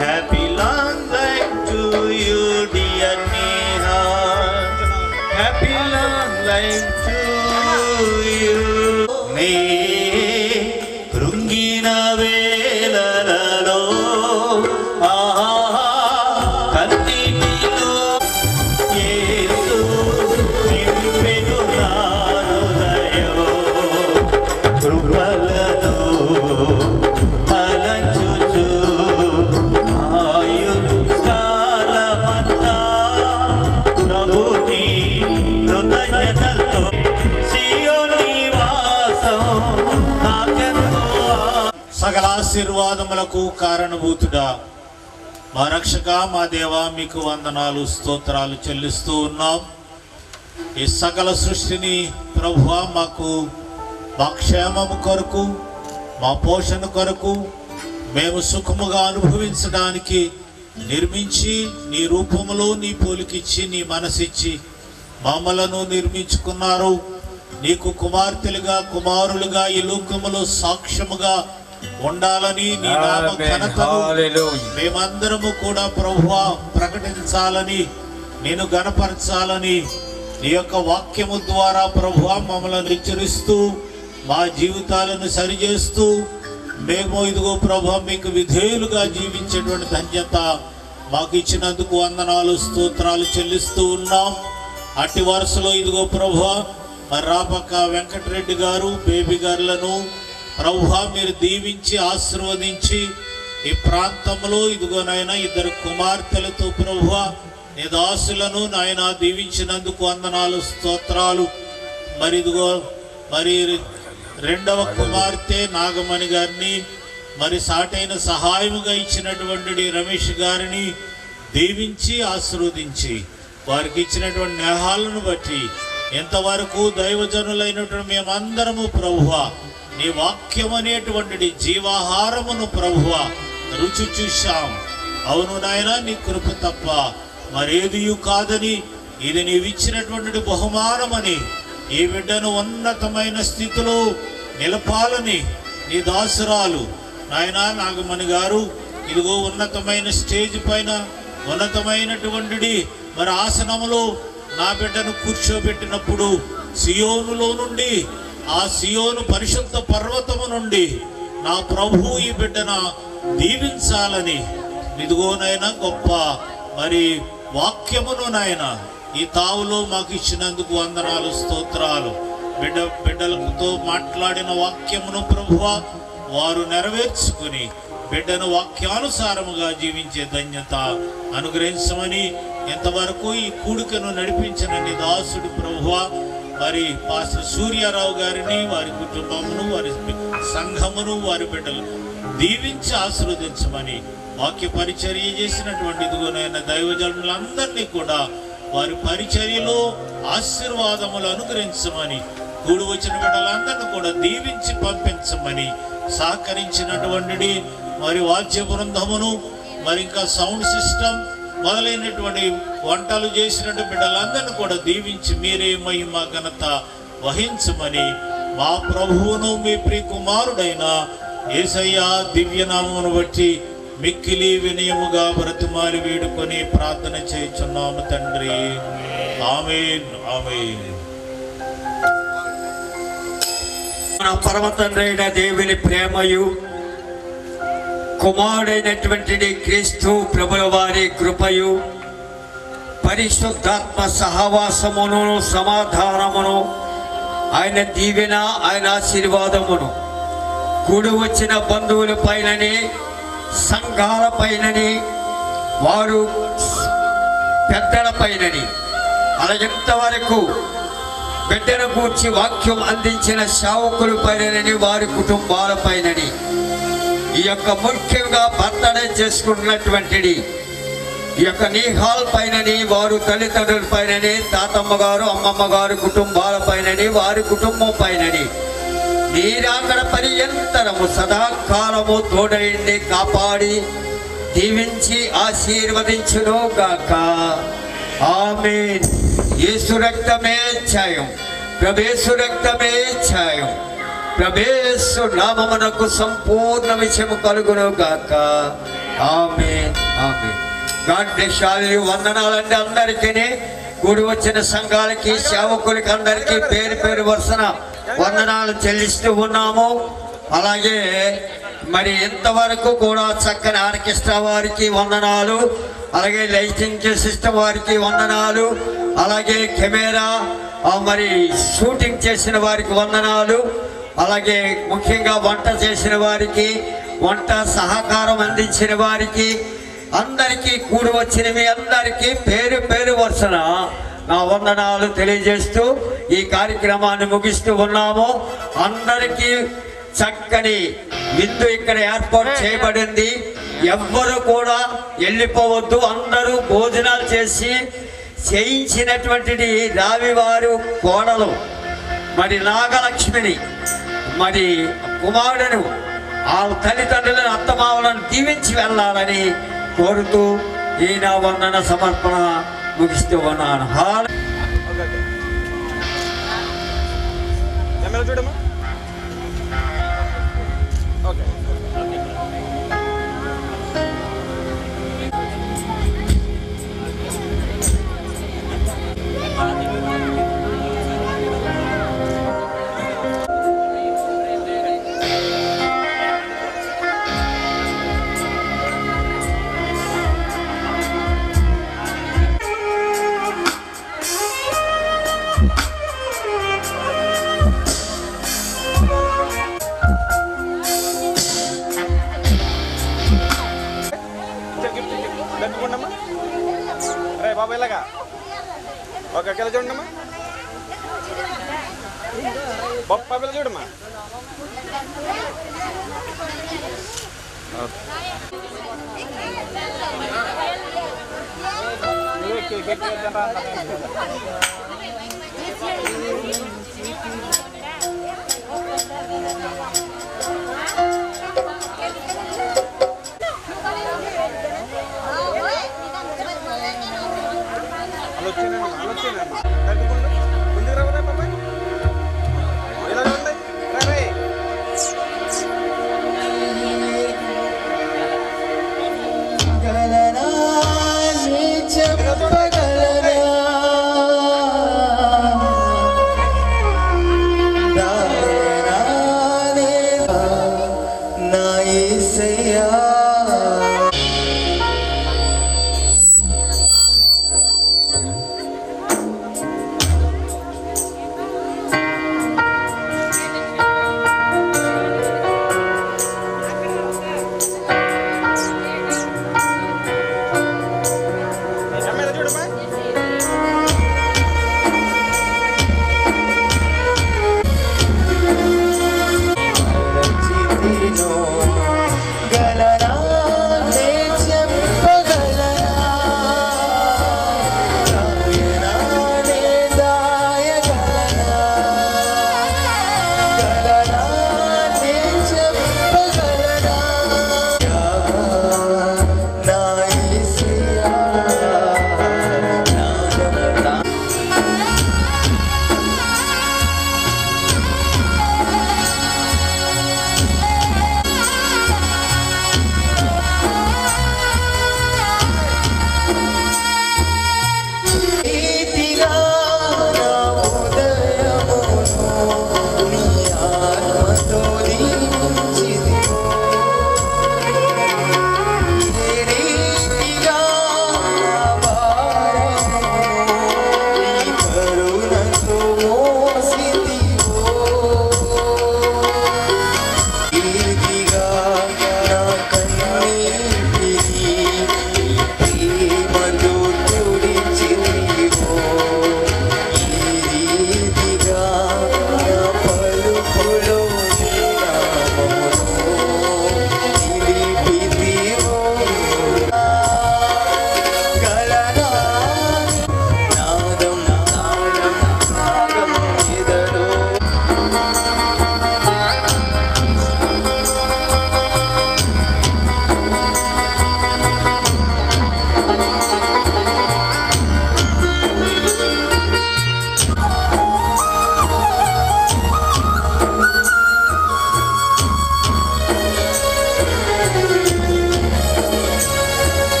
M: Happy long life to you dear Neha, happy long life to you. నీ కృంగిన వేళలలో కన్నీటిలో యేసు నింపెను నా హృదయం కృపలతో అలంచుచు ఆయువు కాలమంతా ప్రభుని కృతజ్ఞతలతో సియోను నివాసం నాకెంతో సకల ఆశీర్వాదములకు కారణభూతుడా మా రక్షక మా దేవా మీకు వందనాలు స్తోత్రాలు చెల్లిస్తూ ఉన్నాం. ఈ సకల సృష్టిని ప్రభువా మాకు మా క్షేమము కొరకు మా పోషణ కొరకు మేము సుఖముగా అనుభవించడానికి నిర్మించి నీ రూపములో నీ పోలికిచ్చి నీ మనసిచ్చి మమ్మలను నిర్మించుకున్నారు. నీకు కుమార్తెలుగా కుమారులుగా ఈ లోకములో సాక్ష్యముగా ఉండాలని నీ నామ ఘనతను మేమందరము కూడా ప్రభువా ప్రకటించాలని, నేను గణపరచాలని నీ యొక్క వాక్యము ద్వారా ప్రభువా మమ్మల్ని హెచ్చరిస్తూ మా జీవితాలను సరిచేస్తూ మేము ఇదిగో ప్రభువా మీకు విధేయులుగా జీవించేటువంటి ధన్యత మాకు ఇచ్చినందుకు వందనాలు స్తోత్రాలు చెల్లిస్తూ ఉన్నాం. అట్టి వరుసలో ఇదిగో ప్రభువా రాపక్క వెంకటరెడ్డి గారు బేబీ గారులను ప్రభువా మీరు దీవించి ఆశీర్వదించి ఈ ప్రాంతంలో ఇదిగో నాయన ఇద్దరు కుమార్తెలతో ప్రభువా నీ దాసులను నాయన దీవించినందుకు వందనాలు స్తోత్రాలు. మరి ఇదిగో మరి రెండవ కుమార్తె నాగమణి గారిని మరి సాటైన సహాయముగా ఇచ్చినటువంటి రమేష్ గారిని దీవించి ఆశీర్వదించి వారికి ఇచ్చినటువంటి నేహాలను బట్టి ఎంతవరకు దైవజనులైనటువంటి మేమందరము ప్రభువా నీ వాక్యం అనేటువంటి జీవాహారమును ప్రభువా రుచి చూశాం. అవును నాయన నీ కృప తప్ప మరేది కాదని ఇది నీవిచ్చినటువంటి బహుమానమని ఈ బిడ్డను ఉన్నతమైన స్థితిలో నిలపాలని నీ దాసురాలు నాయన నాగమణి గారు ఇదిగో ఉన్నతమైన స్టేజ్ పైన ఉన్నతమైనటువంటి మరి ఆసనములో నా బిడ్డను కూర్చోబెట్టినప్పుడు సియోనులో నుండి ఆ సియోను పరిశుద్ధ పర్వతము నుండి నా ప్రభువు ఈ బిడ్డను దీవించాలని ఇదిగోనైనా గొప్ప మరి వాక్యమును నాయన ఈ తావులో మాకు ఇచ్చినందుకు వందనాలు స్తోత్రాలు. బిడ్డలతో మాట్లాడిన వాక్యమును ప్రభువా వారు నెరవేర్చుకుని బిడ్డను వాక్యానుసారముగా జీవించే ధన్యత అనుగ్రహించమని ఎంతవరకు ఈ కూడికను నడిపించిన నీ దాసుడు ప్రభువా మరి పాస్టర్ సూర్యారావు గారిని వారి కుటుంబమును వారి సంఘమును వారి బిడ్డలు దీవించి ఆశీర్వదించమని వాక్య పరిచర్య చేసినటువంటి ఇదిగోనైనా దైవజనులందరినీ కూడా వారి పరిచర్యలో ఆశీర్వాదములు అనుగ్రహించమని కూడి వచ్చిన బిడ్డలందరినీ కూడా దీవించి పంపించమని సహకరించినటువంటి మరి వాద్య బృందమును మరి ఇంకా సౌండ్ సిస్టమ్ మొదలైనటువంటి వంటలు చేసినటువంటి బిడ్డలందరినీ కూడా దీవించి మీరే మహిమ ఘనత వహించమని మా ప్రభువును మీ ప్రియ కుమారుడైన యేసయ్య దివ్యనామమును బట్టి మిక్కిలి వినయముగా బ్రతిమాలి వేడుకొని ప్రార్థన చేయుచున్నాము తండ్రి. ఆమేన్ ఆమేన్.
D: మన పరమ తండ్రి అయిన దేవుని ప్రేమయు కుమారుడైనటువంటి క్రీస్తు ప్రభుల వారి కృపయు పరిశుద్ధాత్మ సహవాసమును సమాధానమును ఆయన దీవెన ఆయన ఆశీర్వాదమును కూడి వచ్చిన బంధువుల పైనని సంఘాల పైనని వారు పెద్దల పైనని అలాగెంతవరకు బిడ్డను కూర్చి వాక్యం అందించిన సేవకుల పైనని వారి కుటుంబాల పైనని ఈ యొక్క ముఖ్యంగా బర్త్డే చేసుకుంటున్నటువంటి ఈ యొక్క నీహాల్ పైనని వారు తల్లిదండ్రుల పైనని తాతమ్మ గారు అమ్మమ్మ గారు కుటుంబాల పైనని వారి కుటుంబం పైనని నీరాకడ పర్యంతరము సదాకాలము తోడైండి కాపాడి దీవించి ఆశీర్వదించును గాక. ఆమేన్. యేసు రక్తమే ఛాయం, ప్రభేసు రక్తమే ఛాయం, ప్రభేసు నామమునకు సంపూర్ణ విషయము కలుగును గాక. Amen amen. God bless all you. వందనాలండి అందరికీ, కూడి వచ్చిన సంఘాలకి సేవకులకి అందరికీ పేరు పేరు వరుసన వందనాలు చెల్లిస్తూ ఉన్నాము. అలాగే మరి ఇంతవరకు కూడా చక్కని ఆర్కెస్ట్రా వారికి వందనాలు, అలాగే లైటింగ్ సిస్టమ్ వారికి వందనాలు, అలాగే కెమెరా మరి షూటింగ్ చేసిన వారికి వందనాలు, అలాగే ముఖ్యంగా వంట చేసిన వారికి, వంట సహకారం అందించిన వారికి అందరికీ, కూడి వచ్చిన మీ అందరికీ పేరు పేరు వరుసన నా వందనాలు తెలియజేస్తూ ఈ కార్యక్రమాన్ని ముగిస్తూ ఉన్నాము. అందరికీ చక్కని విందు ఇక్కడ ఏర్పాటు చేయబడింది. ఎవ్వరు కూడా వెళ్ళిపోవద్దు, అందరూ భోజనాలు చేయించినటువంటిది రావివారు కోడలు మరి నాగలక్ష్మిని మరి కుమారుడును ఆ తల్లిదండ్రులను అత్తమామలను దీవించి వెళ్ళాలని కోరుతూ ఈ నా వందన సమర్పణ ముగిస్తూ ఉన్నాను.
N: చూడమ్మా. ఓకే. రే బాబు ఇలాగా ఒక కిలో చూడమ్మా బాబు చూడమ్మా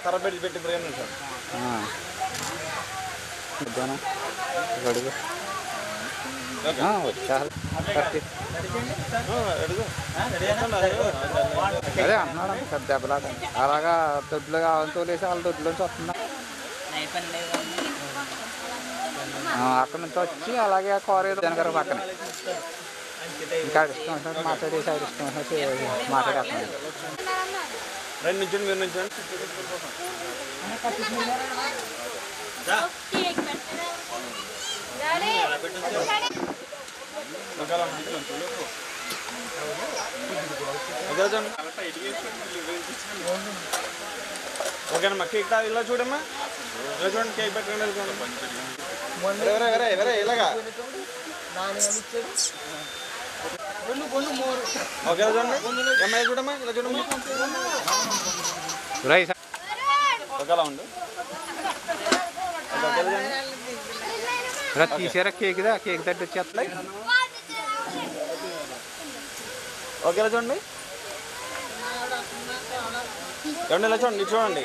N: కర్ర పెట్టి పెట్టి బిర్యానీ సార్
O: అదే అంటున్నాడు పెద్ద దెబ్బలాట అలాగా దొడ్లు కావాలని తోలేసి వాళ్ళ దొడ్లోంచి వస్తున్నా అక్కడ నుంచి వచ్చి అలాగే కోరేరు జనగారు పక్కన ఇంకా ఇష్టం వచ్చినట్టు మాట్లాడేసి ఆయన ఇష్టం వచ్చినట్టు మాట్లాడేస్తున్నాను.
N: రెండు నుంచండి మీరు నుంచండి. ఓకేనమ్మా కేక్ ఇలా చూడమ్మా, ఇలా చూడండి, కేక్ పెట్టండి చూడండి. వేరే ఇలాగా ఓకే చూడండి. అమ్మాయి చూడమ్మా, ఇలా చూడమ్మా. ఒకేలా ఉండు.
O: తీసారా కేక్ కేక్ తట్టి వచ్చేస్తా.
N: ఓకేలా చూడండి. చూడండి ఇలా చూడండి, చూడండి.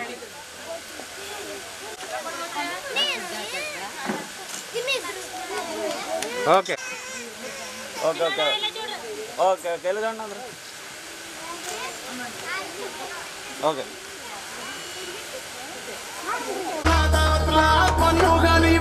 O: Okay
N: okay okay okay okay ఇలా చూడండి అందరూ. ఓకే
P: పన్ను కానీ